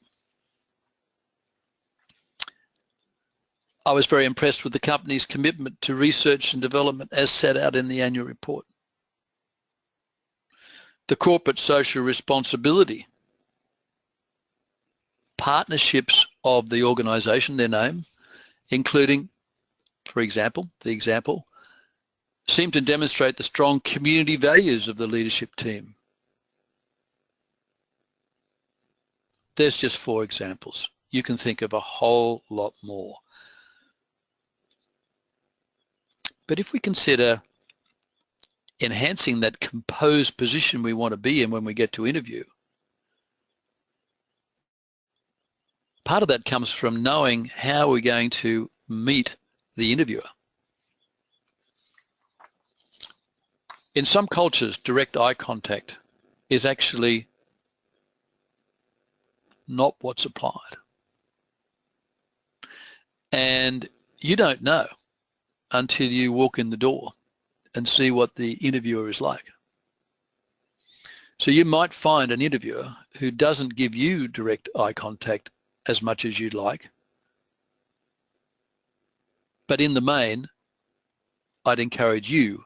I was very impressed with the company's commitment to research and development as set out in the annual report. The corporate social responsibility, partnerships of the organisation, their name, including, for example, seem to demonstrate the strong community values of the leadership team. There's just 4 examples. You can think of a whole lot more. But if we consider enhancing that composed position we want to be in when we get to interview, part of that comes from knowing how we're going to meet the interviewer. In some cultures, direct eye contact is actually not what's applied. And you don't know until you walk in the door and see what the interviewer is like. So you might find an interviewer who doesn't give you direct eye contact as much as you'd like. But in the main, I'd encourage you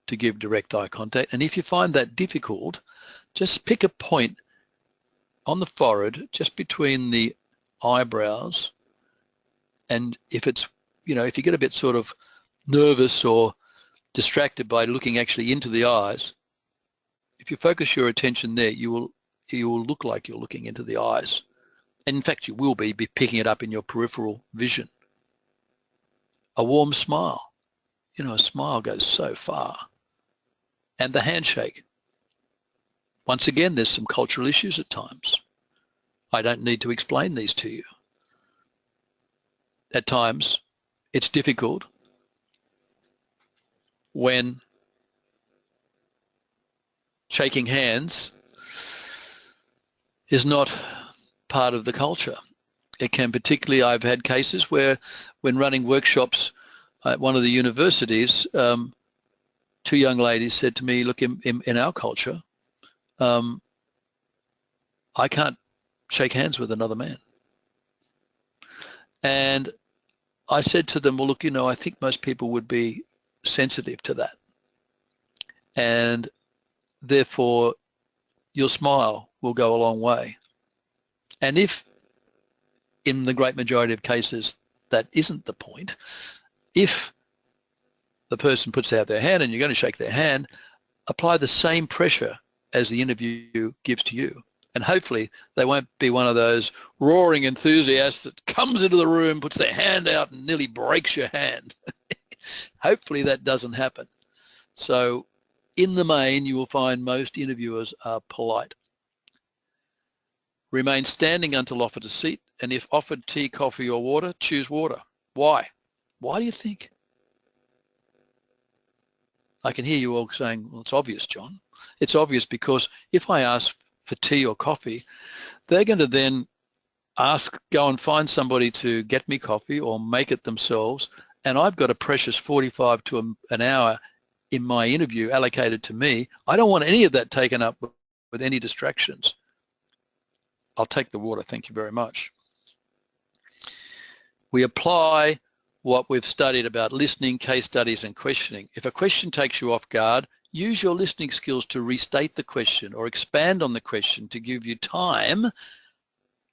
to give direct eye contact. And if you find that difficult, just pick a point on the forehead, just between the eyebrows. And if it's, if you get a bit sort of nervous or distracted by looking actually into the eyes, if you focus your attention there, you will look like you're looking into the eyes. And in fact, you will be picking it up in your peripheral vision. A warm smile. A smile goes so far. And the handshake. Once again, there's some cultural issues at times. I don't need to explain these to you. At times, it's difficult when shaking hands is not part of the culture. It can particularly, I've had cases where when running workshops at one of the universities, two young ladies said to me, look, in our culture, I can't shake hands with another man. And I said to them, well, look, I think most people would be sensitive to that. And therefore, your smile will go a long way. And if, in the great majority of cases, that isn't the point, if the person puts out their hand and you're going to shake their hand, apply the same pressure as the interview gives to you. And hopefully they won't be one of those roaring enthusiasts that comes into the room, puts their hand out and nearly breaks your hand. Hopefully that doesn't happen. So in the main, you will find most interviewers are polite. Remain standing until offered a seat, and if offered tea, coffee or water, choose water. Why? Why do you think? I can hear you all saying, well, it's obvious, John. It's obvious because if I ask for tea or coffee, they're going to then go and find somebody to get me coffee or make it themselves, and I've got a precious 45 to an hour in my interview allocated to me. I don't want any of that taken up with any distractions. I'll take the water, thank you very much. We apply what we've studied about listening, case studies and questioning. If a question takes you off guard, use your listening skills to restate the question or expand on the question to give you time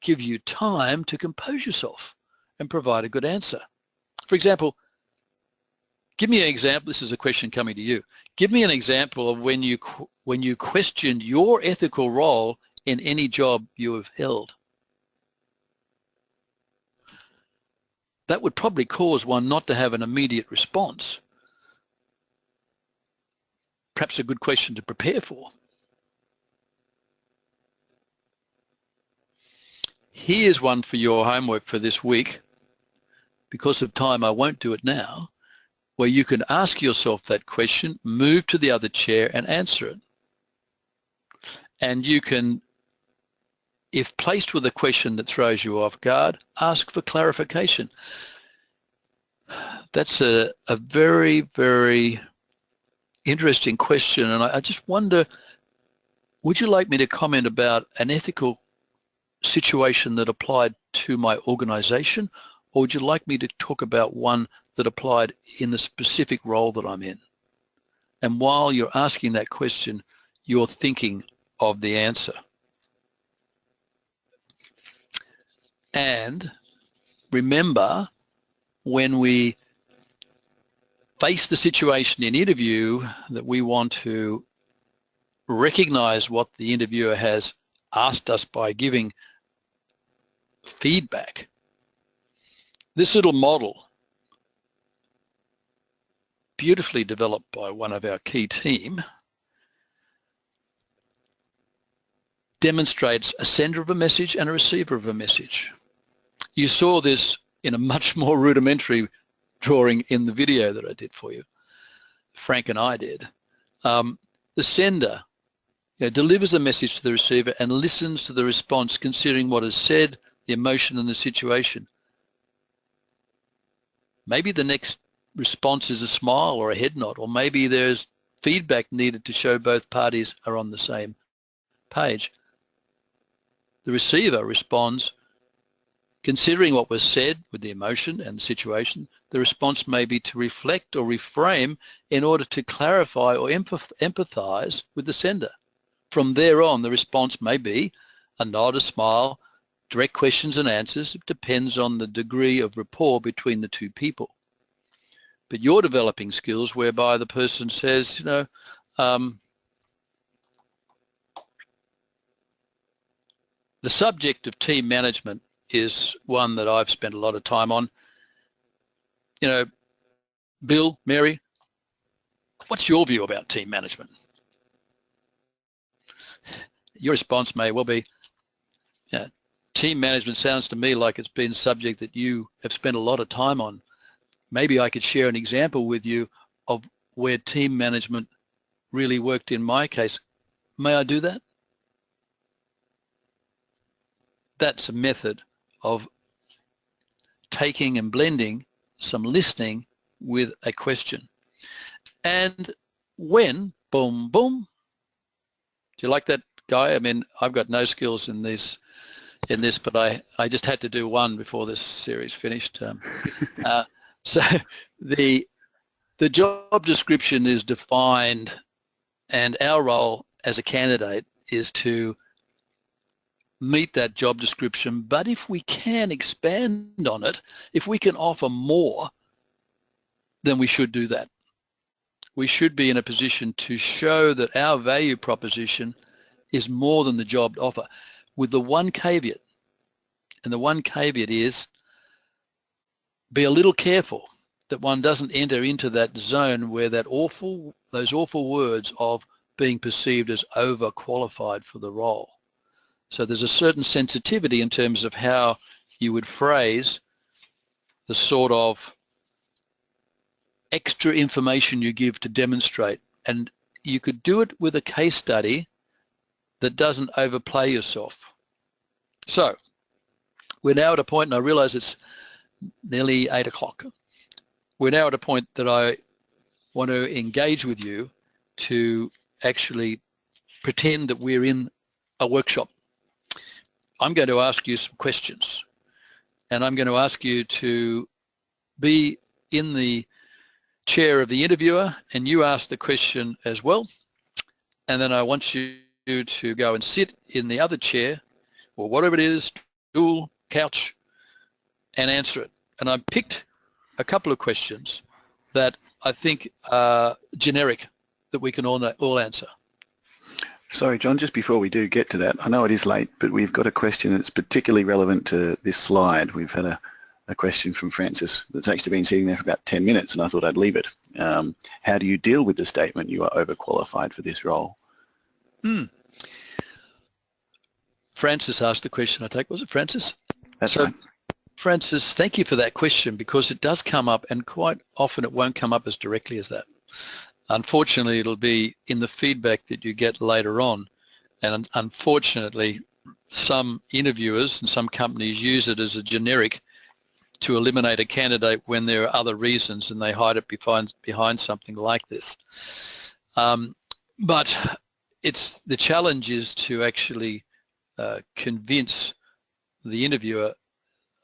to compose yourself and provide a good answer. For example, give me an example. This is a question coming to you. Give me an example of when you questioned your ethical role in any job you have held. That would probably cause one not to have an immediate response. Perhaps a good question to prepare for. Here's one for your homework for this week. Because of time, I won't do it now, where you can ask yourself that question, move to the other chair and answer it. And you can, if placed with a question that throws you off guard, ask for clarification. That's a very, very interesting question, and I just wonder, would you like me to comment about an ethical situation that applied to my organization, or would you like me to talk about one that applied in the specific role that I'm in? And while you're asking that question, you're thinking of the answer. And remember, when we face the situation in interview, that we want to recognize what the interviewer has asked us by giving feedback. This little model, beautifully developed by one of our key team, demonstrates a sender of a message and a receiver of a message. You saw this in a much more rudimentary drawing in the video that I did for you. Frank and I did. The sender delivers a message to the receiver and listens to the response, considering what is said, the emotion and the situation. Maybe the next response is a smile or a head nod, or maybe there's feedback needed to show both parties are on the same page. The receiver responds Considering what was said with the emotion and the situation, the response may be to reflect or reframe in order to clarify or empathize with the sender. From there on, the response may be a nod, a smile, direct questions and answers. It depends on the degree of rapport between the two people. But you're developing skills whereby the person says, you know, the subject of team management is one that I've spent a lot of time on. You know, Bill, Mary, what's your view about team management? Your response may well be, yeah, team management sounds to me like it's been a subject that you have spent a lot of time on. Maybe I could share an example with you of where team management really worked in my case. May I do that? That's a method of taking and blending some listening with a question. And when, boom, boom, do you like that, Guy? I mean, I've got no skills in this, but I just had to do one before this series finished. So the job description is defined, and our role as a candidate is to meet that job description, but if we can expand on it, if we can offer more, then we should do that. We should be in a position to show that our value proposition is more than the job offer, with the one caveat, and the one caveat is be a little careful that one doesn't enter into that zone where those awful words of being perceived as overqualified for the role. So there's a certain sensitivity in terms of how you would phrase the sort of extra information you give to demonstrate. And you could do it with a case study that doesn't overplay yourself. So we're now at a point, and I realize it's nearly 8 o'clock. We're now at a point that I want to engage with you to actually pretend that we're in a workshop. I'm going to ask you some questions, and I'm going to ask you to be in the chair of the interviewer, and you ask the question as well. And then I want you to go and sit in the other chair, or whatever it is, stool, couch, and answer it. And I've picked a couple of questions that I think are generic, that we can all answer. Sorry, John, just before we do get to that, I know it is late, but we've got a question that's particularly relevant to this slide. We've had a question from Francis that's actually been sitting there for about 10 minutes, and I thought I'd leave it. How do you deal with the statement, you are overqualified for this role? Francis asked the question, I take. Was it Francis? That's right. Francis, thank you for that question, because it does come up, and quite often it won't come up as directly as that. Unfortunately, it'll be in the feedback that you get later on, and unfortunately, some interviewers and some companies use it as a generic to eliminate a candidate when there are other reasons, and they hide it behind something like this. But the challenge is to actually convince the interviewer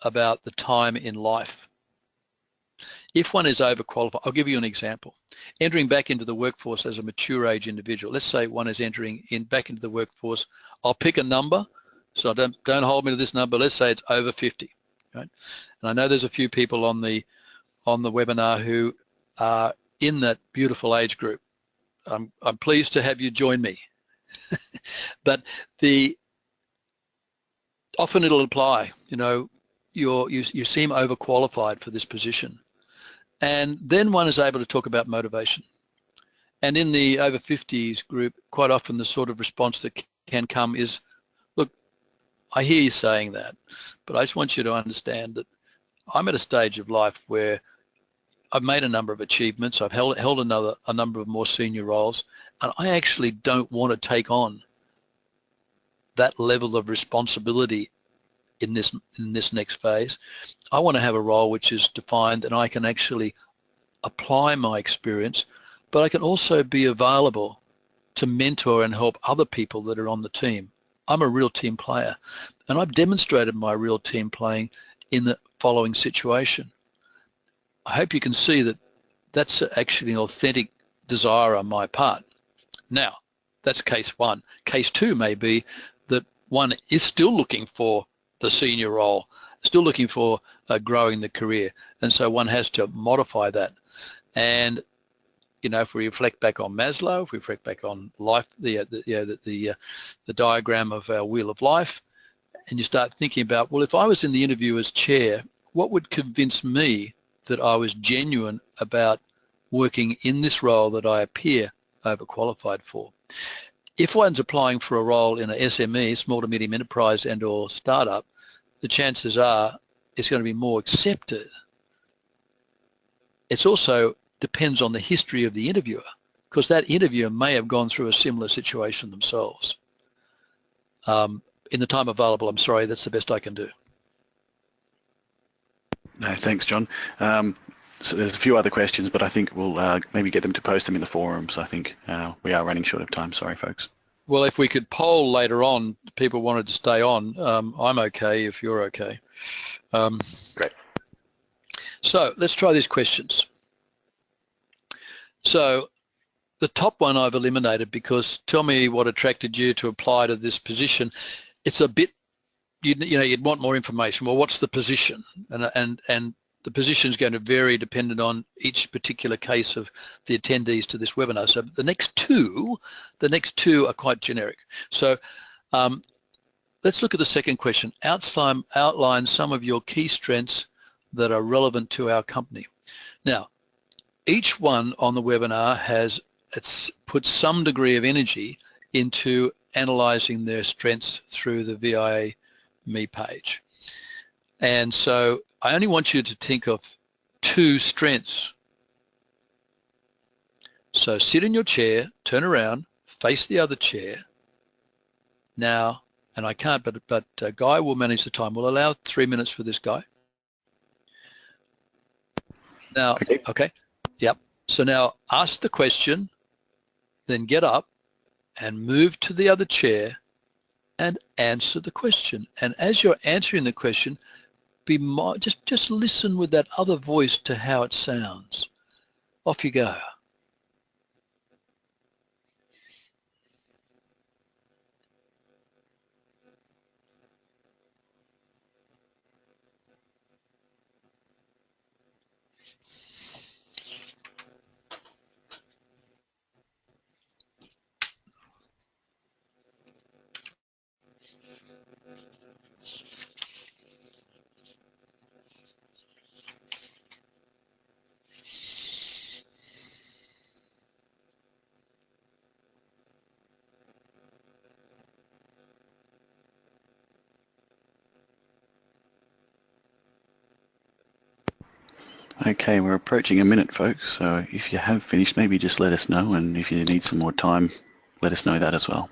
about the time in life. If one is overqualified, I'll give you an example. Entering back into the workforce as a mature age individual, let's say one is entering back into the workforce, I'll pick a number, so don't hold me to this number, let's say it's over 50, right? And I know there's a few people on the webinar who are in that beautiful age group. I'm pleased to have you join me. But often it'll apply, you know, you seem overqualified for this position. And then one is able to talk about motivation. And in the over 50s group, quite often the sort of response that can come is, look, I hear you saying that, but I just want you to understand that I'm at a stage of life where I've made a number of achievements, I've held a number of more senior roles, and I actually don't want to take on that level of responsibility in this next phase. I want to have a role which is defined, and I can actually apply my experience, but I can also be available to mentor and help other people that are on the team. I'm a real team player, and I've demonstrated my real team playing in the following situation. I hope you can see that that's actually an authentic desire on my part. Now, that's case one. Case two may be that one is still looking for the senior role, still looking for growing the career, and so one has to modify that. And you know, if we reflect back on Maslow, if we reflect back on life, the diagram of our wheel of life, and you start thinking about, well, if I was in the interview as chair, what would convince me that I was genuine about working in this role that I appear overqualified for? If one's applying for a role in an SME, small to medium enterprise and or startup, the chances are it's going to be more accepted. It's also depends on the history of the interviewer, because that interviewer may have gone through a similar situation themselves. In the time available, I'm sorry, that's the best I can do. No, thanks, John. So there's a few other questions, but I think we'll maybe get them to post them in the forums. I think we are running short of time. Sorry, folks. Well, if we could poll later on, people wanted to stay on, I'm okay if you're okay. Great. So let's try these questions. So the top one I've eliminated because tell me what attracted you to apply to this position. It's a bit, you know, you'd want more information. Well, what's the position? And the position is going to vary dependent on each particular case of the attendees to this webinar. So the next two are quite generic. So let's look at the second question. Outline some of your key strengths that are relevant to our company. Now, each one on the webinar has put some degree of energy into analysing their strengths through the VIA Me page. And so I only want you to think of 2 strengths. So sit in your chair, turn around, face the other chair. Now, and I can't, but Guy will manage the time. We'll allow 3 minutes for this guy. Now, okay. Yep. So now ask the question, then get up and move to the other chair and answer the question. And as you're answering the question, be more, just listen with that other voice to how it sounds. Off you go. Okay, we're approaching a minute, folks, so if you have finished, maybe just let us know, and if you need some more time, let us know that as well.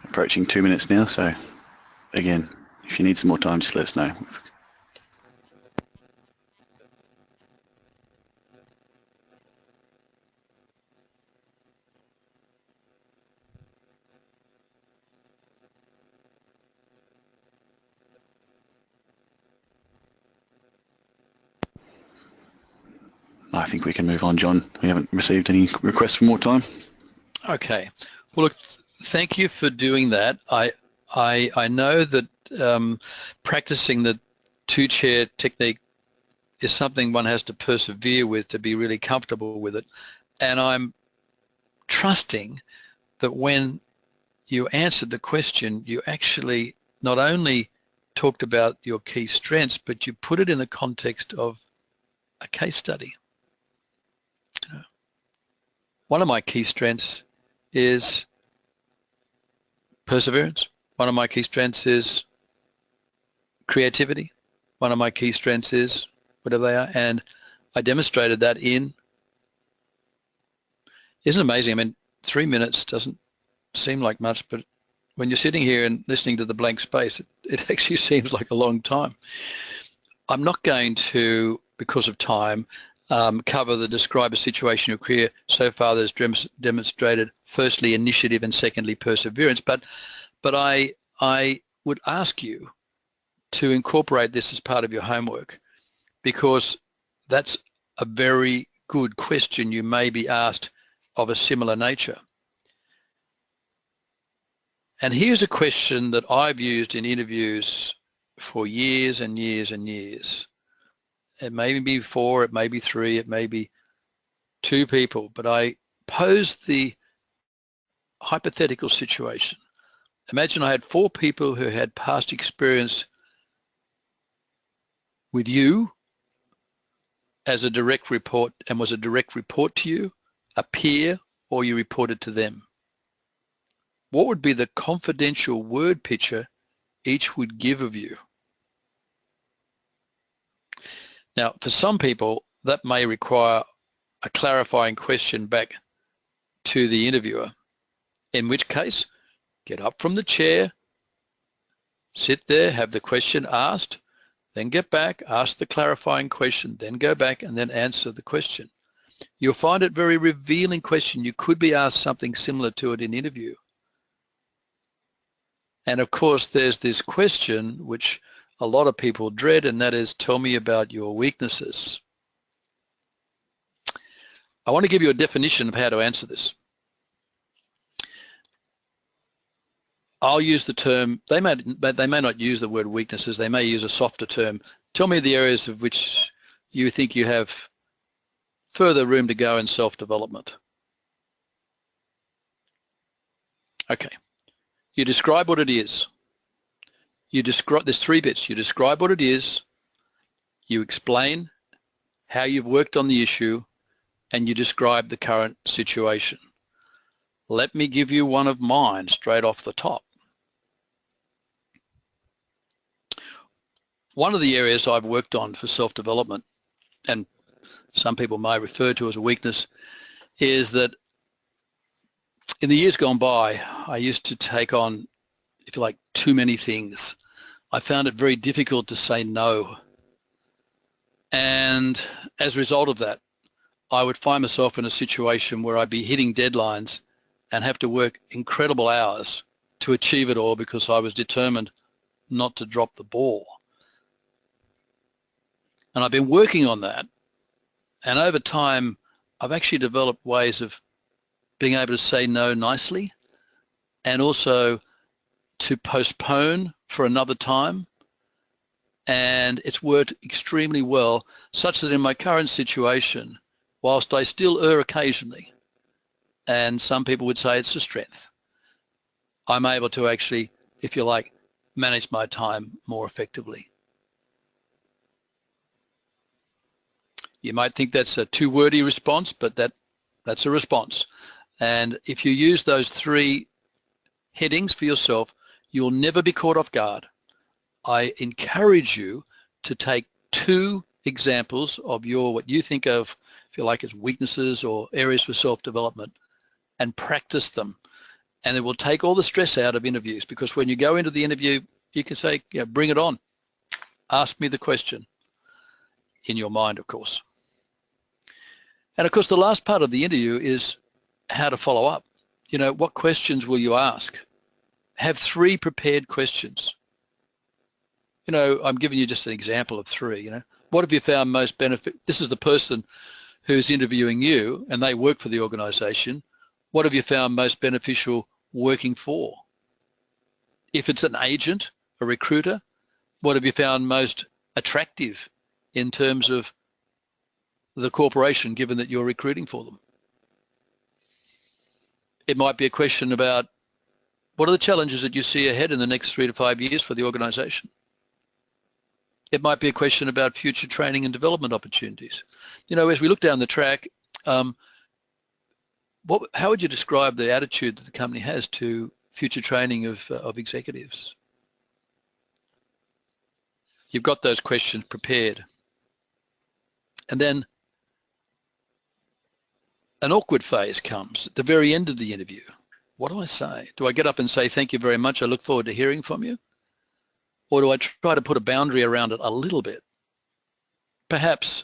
Approaching 2 minutes now, so again, if you need some more time, just let us know. I think we can move on, John. We haven't received any requests for more time. Okay. Well, look, thank you for doing that. I know that practicing the 2-chair technique is something one has to persevere with to be really comfortable with it. And I'm trusting that when you answered the question, you actually not only talked about your key strengths, but you put it in the context of a case study. One of my key strengths is perseverance. One of my key strengths is creativity. One of my key strengths is whatever they are. And I demonstrated that in, isn't it amazing? I mean, 3 minutes doesn't seem like much, but when you're sitting here and listening to the blank space, it actually seems like a long time. I'm not going to, because of time, cover the describe a situation in your career. So far there's demonstrated firstly initiative and secondly perseverance, but I would ask you to incorporate this as part of your homework, because that's a very good question you may be asked of a similar nature. And here's a question that I've used in interviews for years and years and years. It may be 4, it may be 3, it may be 2 people, but I posed the hypothetical situation. Imagine I had 4 people who had past experience with you as a direct report and was a direct report to you, a peer, or you reported to them. What would be the confidential word picture each would give of you? Now, for some people, that may require a clarifying question back to the interviewer, in which case, get up from the chair, sit there, have the question asked, then get back, ask the clarifying question, then go back and then answer the question. You'll find it very revealing question. You could be asked something similar to it in interview. And of course, there's this question which a lot of people dread, and that is, tell me about your weaknesses. I want to give you a definition of how to answer this. I'll use the term, they may not use the word weaknesses, they may use a softer term. Tell me the areas of which you think you have further room to go in self-development. Okay. You describe what it is. There's 3 bits. You describe what it is, you explain how you've worked on the issue, and you describe the current situation. Let me give you one of mine straight off the top. One of the areas I've worked on for self-development, and some people may refer to as a weakness, is that in the years gone by, I used to take on, if you like, too many things. I found it very difficult to say no. And as a result of that, I would find myself in a situation where I'd be hitting deadlines and have to work incredible hours to achieve it all because I was determined not to drop the ball. And I've been working on that. And over time, I've actually developed ways of being able to say no nicely, and also to postpone for another time. And it's worked extremely well, such that in my current situation, whilst I still err occasionally, and some people would say it's a strength, I'm able to actually, if you like, manage my time more effectively. You might think that's a too wordy response, but that's a response. And if you use those 3 headings for yourself, you'll never be caught off guard. I encourage you to take 2 examples of what you think of, if you like, as weaknesses or areas for self-development, and practice them. And it will take all the stress out of interviews, because when you go into the interview, you can say, bring it on. Ask me the question, in your mind, of course. And of course, the last part of the interview is how to follow up. What questions will you ask? Have 3 prepared questions. I'm giving you just an example of 3. What have you found most benefit? This is the person who's interviewing you, and they work for the organization. What have you found most beneficial working for? If it's an agent, a recruiter, what have you found most attractive in terms of the corporation, given that you're recruiting for them. It might be a question about what are the challenges that you see ahead in the next 3 to 5 years for the organization. It might be a question about future training and development opportunities. You know, as we look down the track, how would you describe the attitude that the company has to future training of executives? You've got those questions prepared. And then an awkward phase comes at the very end of the interview. What do I say? Do I get up and say, thank you very much, I look forward to hearing from you? Or do I try to put a boundary around it a little bit? Perhaps,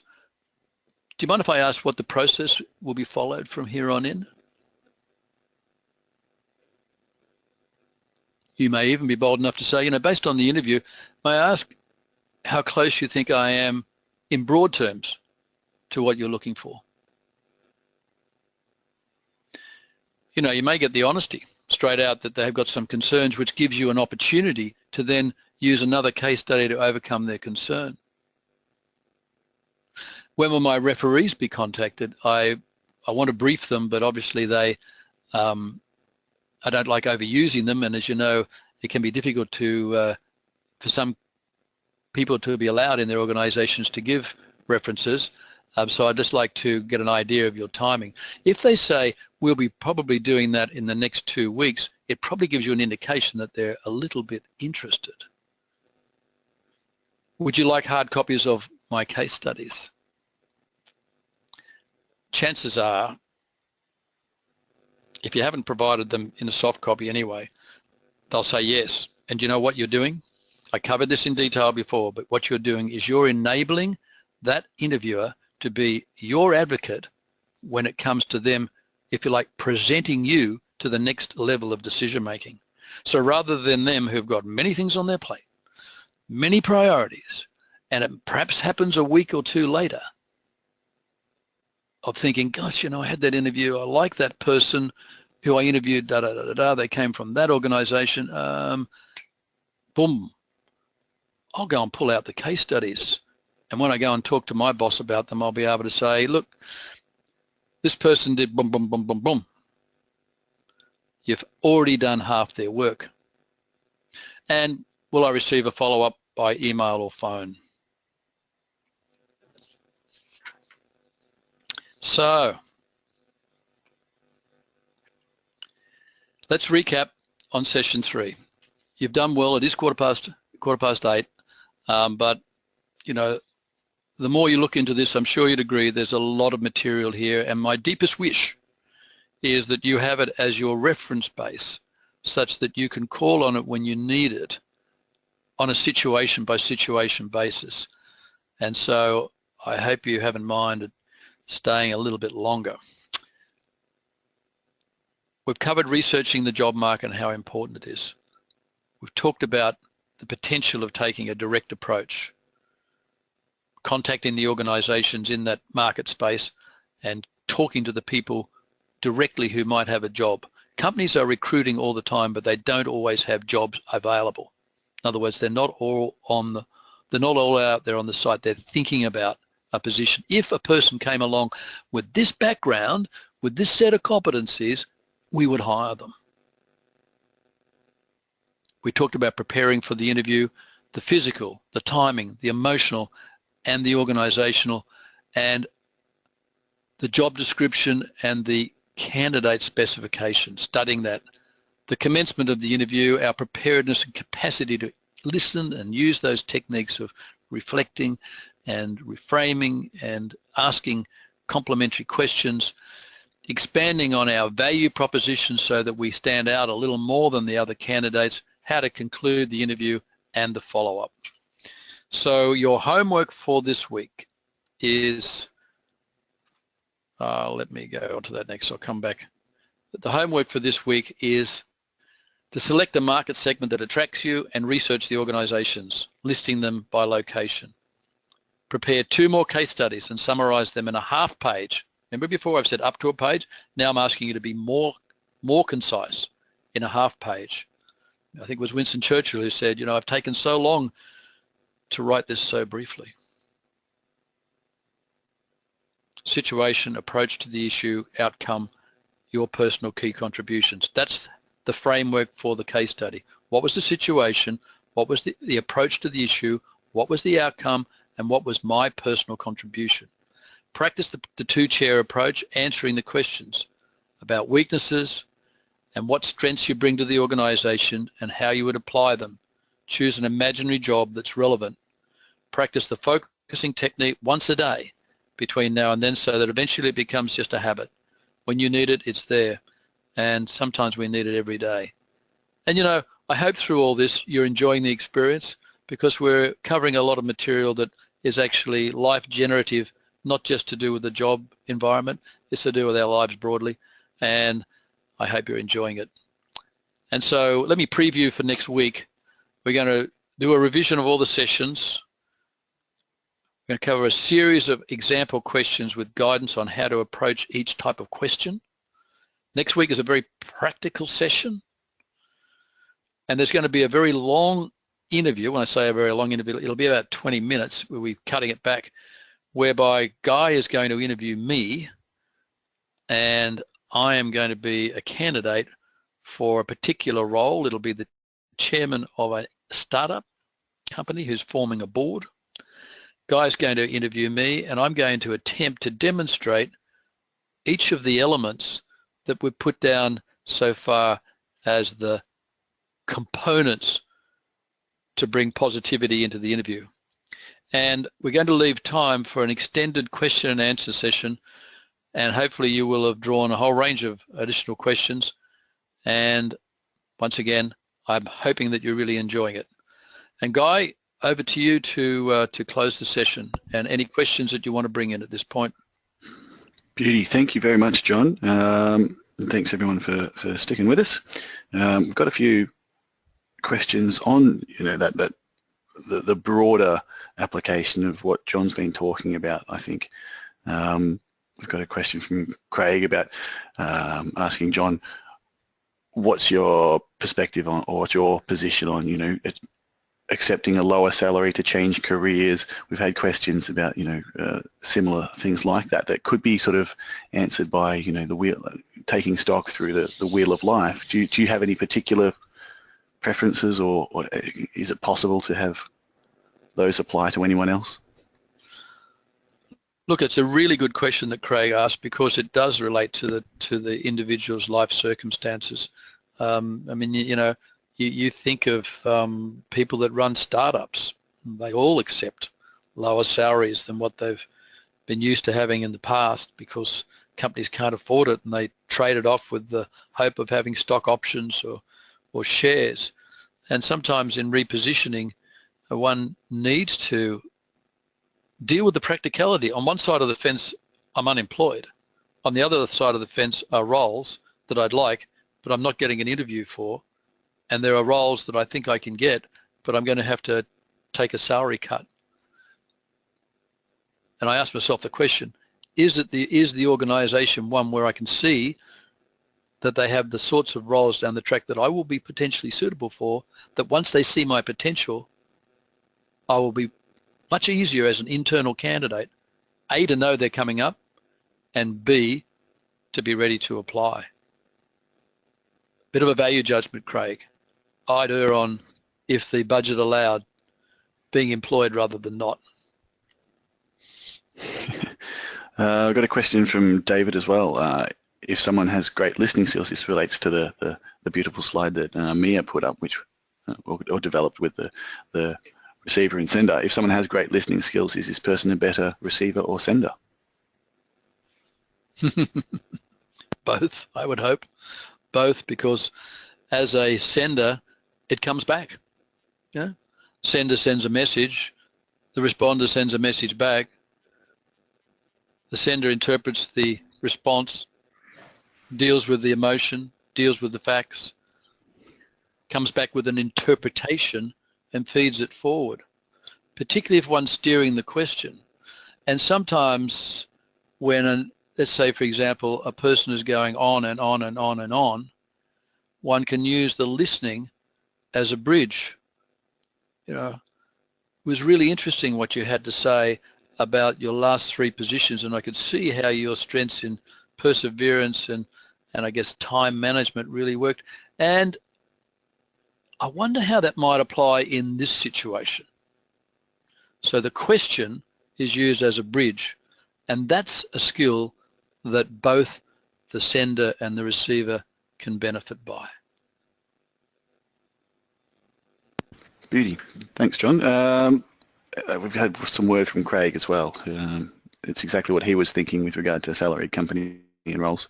do you mind if I ask what the process will be followed from here on in? You may even be bold enough to say, you know, based on the interview, may I ask how close you think I am in broad terms to what you're looking for? You know, you may get the honesty straight out that they've got some concerns, which gives you an opportunity to then use another case study to overcome their concern. When will my referees be contacted? I want to brief them, but obviously they, I don't like overusing them, and as you know, it can be difficult to, for some people to be allowed in their organizations to give references. So I'd just like to get an idea of your timing. If they say, we'll be probably doing that in the next 2 weeks, it probably gives you an indication that they're a little bit interested. Would you like hard copies of my case studies? Chances are, if you haven't provided them in a soft copy anyway, they'll say yes. And you know what you're doing? I covered this in detail before, but what you're doing is you're enabling that interviewer to be your advocate when it comes to them, if you like, presenting you to the next level of decision making. So rather than them who've got many things on their plate, many priorities, and it perhaps happens a week or two later of thinking, gosh, you know, I had that interview, I like that person who I interviewed, they came from that organization, boom, I'll go and pull out the case studies. And when I go and talk to my boss about them, I'll be able to say, look, this person did boom, boom, boom, boom, boom. You've already done half their work. And will I receive a follow-up by email or phone? So let's recap on session 3. You've done well. It is quarter past 8, but you know, the more you look into this, I'm sure you'd agree there's a lot of material here, and my deepest wish is that you have it as your reference base such that you can call on it when you need it on a situation by situation basis. And so I hope you have in mind staying a little bit longer. We've covered researching the job market and how important it is. We've talked about the potential of taking a direct approach, contacting the organizations in that market space and talking to the people directly who might have a job. Companies are recruiting all the time, but they don't always have jobs available. In other words, they're not all out there on the site. They're thinking about a position. If a person came along with this background, with this set of competencies, we would hire them. We talked about preparing for the interview, the physical, the timing, the emotional, and the organizational, and the job description and the candidate specification, studying that. The commencement of the interview, our preparedness and capacity to listen and use those techniques of reflecting and reframing and asking complementary questions, expanding on our value proposition so that we stand out a little more than the other candidates, how to conclude the interview and the follow-up. So your homework for this week is, let me go on to that next, I'll come back. The homework for this week is to select a market segment that attracts you and research the organizations, listing them by location. Prepare 2 more case studies and summarize them in a half page. Remember before I've said up to a page? Now I'm asking you to be more concise in a half page. I think it was Winston Churchill who said, you know, I've taken so long to write this so briefly. situation, approach to the issue, outcome, your personal key contributions. That's the framework for the case study. What was the situation? What was the approach to the issue? What was the outcome? And what was my personal contribution? Practice the two-chair approach, answering the questions about weaknesses and what strengths you bring to the organization and how you would apply them. Choose an imaginary job that's relevant. Practice the focusing technique once a day between now and then so that eventually it becomes just a habit. When you need it, it's there. And sometimes we need it every day. And I hope through all this you're enjoying the experience, because we're covering a lot of material that is actually life generative, not just to do with the job environment, it's to do with our lives broadly. And I hope you're enjoying it. And so let me preview for next week. We're going to do a revision of all the sessions. We're going to cover a series of example questions with guidance on how to approach each type of question. Next week is a very practical session. And there's going to be a very long interview. When I say a very long interview, it'll be about 20 minutes. We'll be cutting it back, whereby Guy is going to interview me, and I am going to be a candidate for a particular role. It'll be the chairman of a startup company who's forming a board. Guy's going to interview me, and I'm going to attempt to demonstrate each of the elements that we've put down so far as the components to bring positivity into the interview. And we're going to leave time for an extended question and answer session, and hopefully you will have drawn a whole range of additional questions. And once again, I'm hoping that you're really enjoying it. And Guy, over to you to close the session, and any questions that you want to bring in at this point. Beauty. Thank you very much, John. And thanks everyone for sticking with us. We've got a few questions on the broader application of what John's been talking about. I think we've got a question from Craig about asking John, what's your perspective on, or what's your position on, accepting a lower salary to change careers? We've had questions about, similar things like that could be sort of answered by, the wheel, taking stock through the wheel of life. Do you have any particular preferences, or is it possible to have those apply to anyone else? Look, it's a really good question that Craig asked, because it does relate to the individual's life circumstances. You think of people that run startups. They all accept lower salaries than what they've been used to having in the past, because companies can't afford it, and they trade it off with the hope of having stock options or shares. And sometimes in repositioning, one needs to deal with the practicality. On one side of the fence, I'm unemployed. On the other side of the fence are roles that I'd like, but I'm not getting an interview for. And there are roles that I think I can get, but I'm going to have to take a salary cut. And I ask myself the question, is the organization one where I can see that they have the sorts of roles down the track that I will be potentially suitable for, that once they see my potential, I will be much easier as an internal candidate, A, to know they're coming up, and B, to be ready to apply. Bit of a value judgment, Craig. I'd err on, if the budget allowed, being employed rather than not. I've got a question from David as well. If someone has great listening skills, this relates to the beautiful slide that Mia put up, which or developed with the receiver and sender. If someone has great listening skills, is this person a better receiver or sender? Both, I would hope. Both, because as a sender, it comes back. Yeah? Sender sends a message, the responder sends a message back, the sender interprets the response, deals with the emotion, deals with the facts, comes back with an interpretation and feeds it forward, particularly if one's steering the question. And sometimes when, let's say, for example, a person is going on and on and on and on, one can use the listening as a bridge. It was really interesting what you had to say, about your last three positions, and I could see how your strengths in perseverance and I guess time management really worked. And I wonder how that might apply in this situation. So the question is used as a bridge, and that's a skill that both the sender and the receiver can benefit by. Beauty. Thanks, John. We've had some word from Craig as well. It's exactly what he was thinking with regard to salaried company and roles.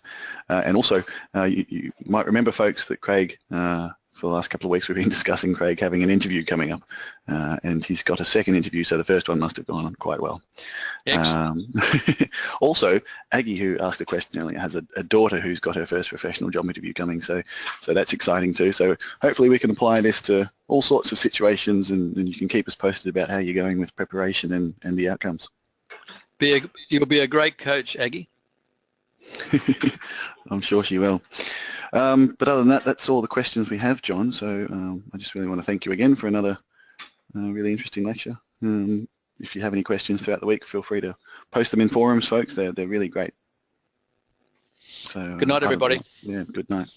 And also, you might remember, folks, that Craig, for the last couple of weeks, we've been discussing Craig having an interview coming up. And he's got a second interview, so the first one must have gone on quite well. Also, Aggie, who asked a question earlier, has a daughter who's got her first professional job interview coming, so that's exciting too. So hopefully we can apply this to all sorts of situations, and you can keep us posted about how you're going with preparation and the outcomes. You'll be a great coach, Aggie. I'm sure she will. But other than that, that's all the questions we have, John. So I just really want to thank you again for another really interesting lecture. If you have any questions throughout the week, feel free to post them in forums, folks. They're really great. So good night, everybody. Yeah, good night.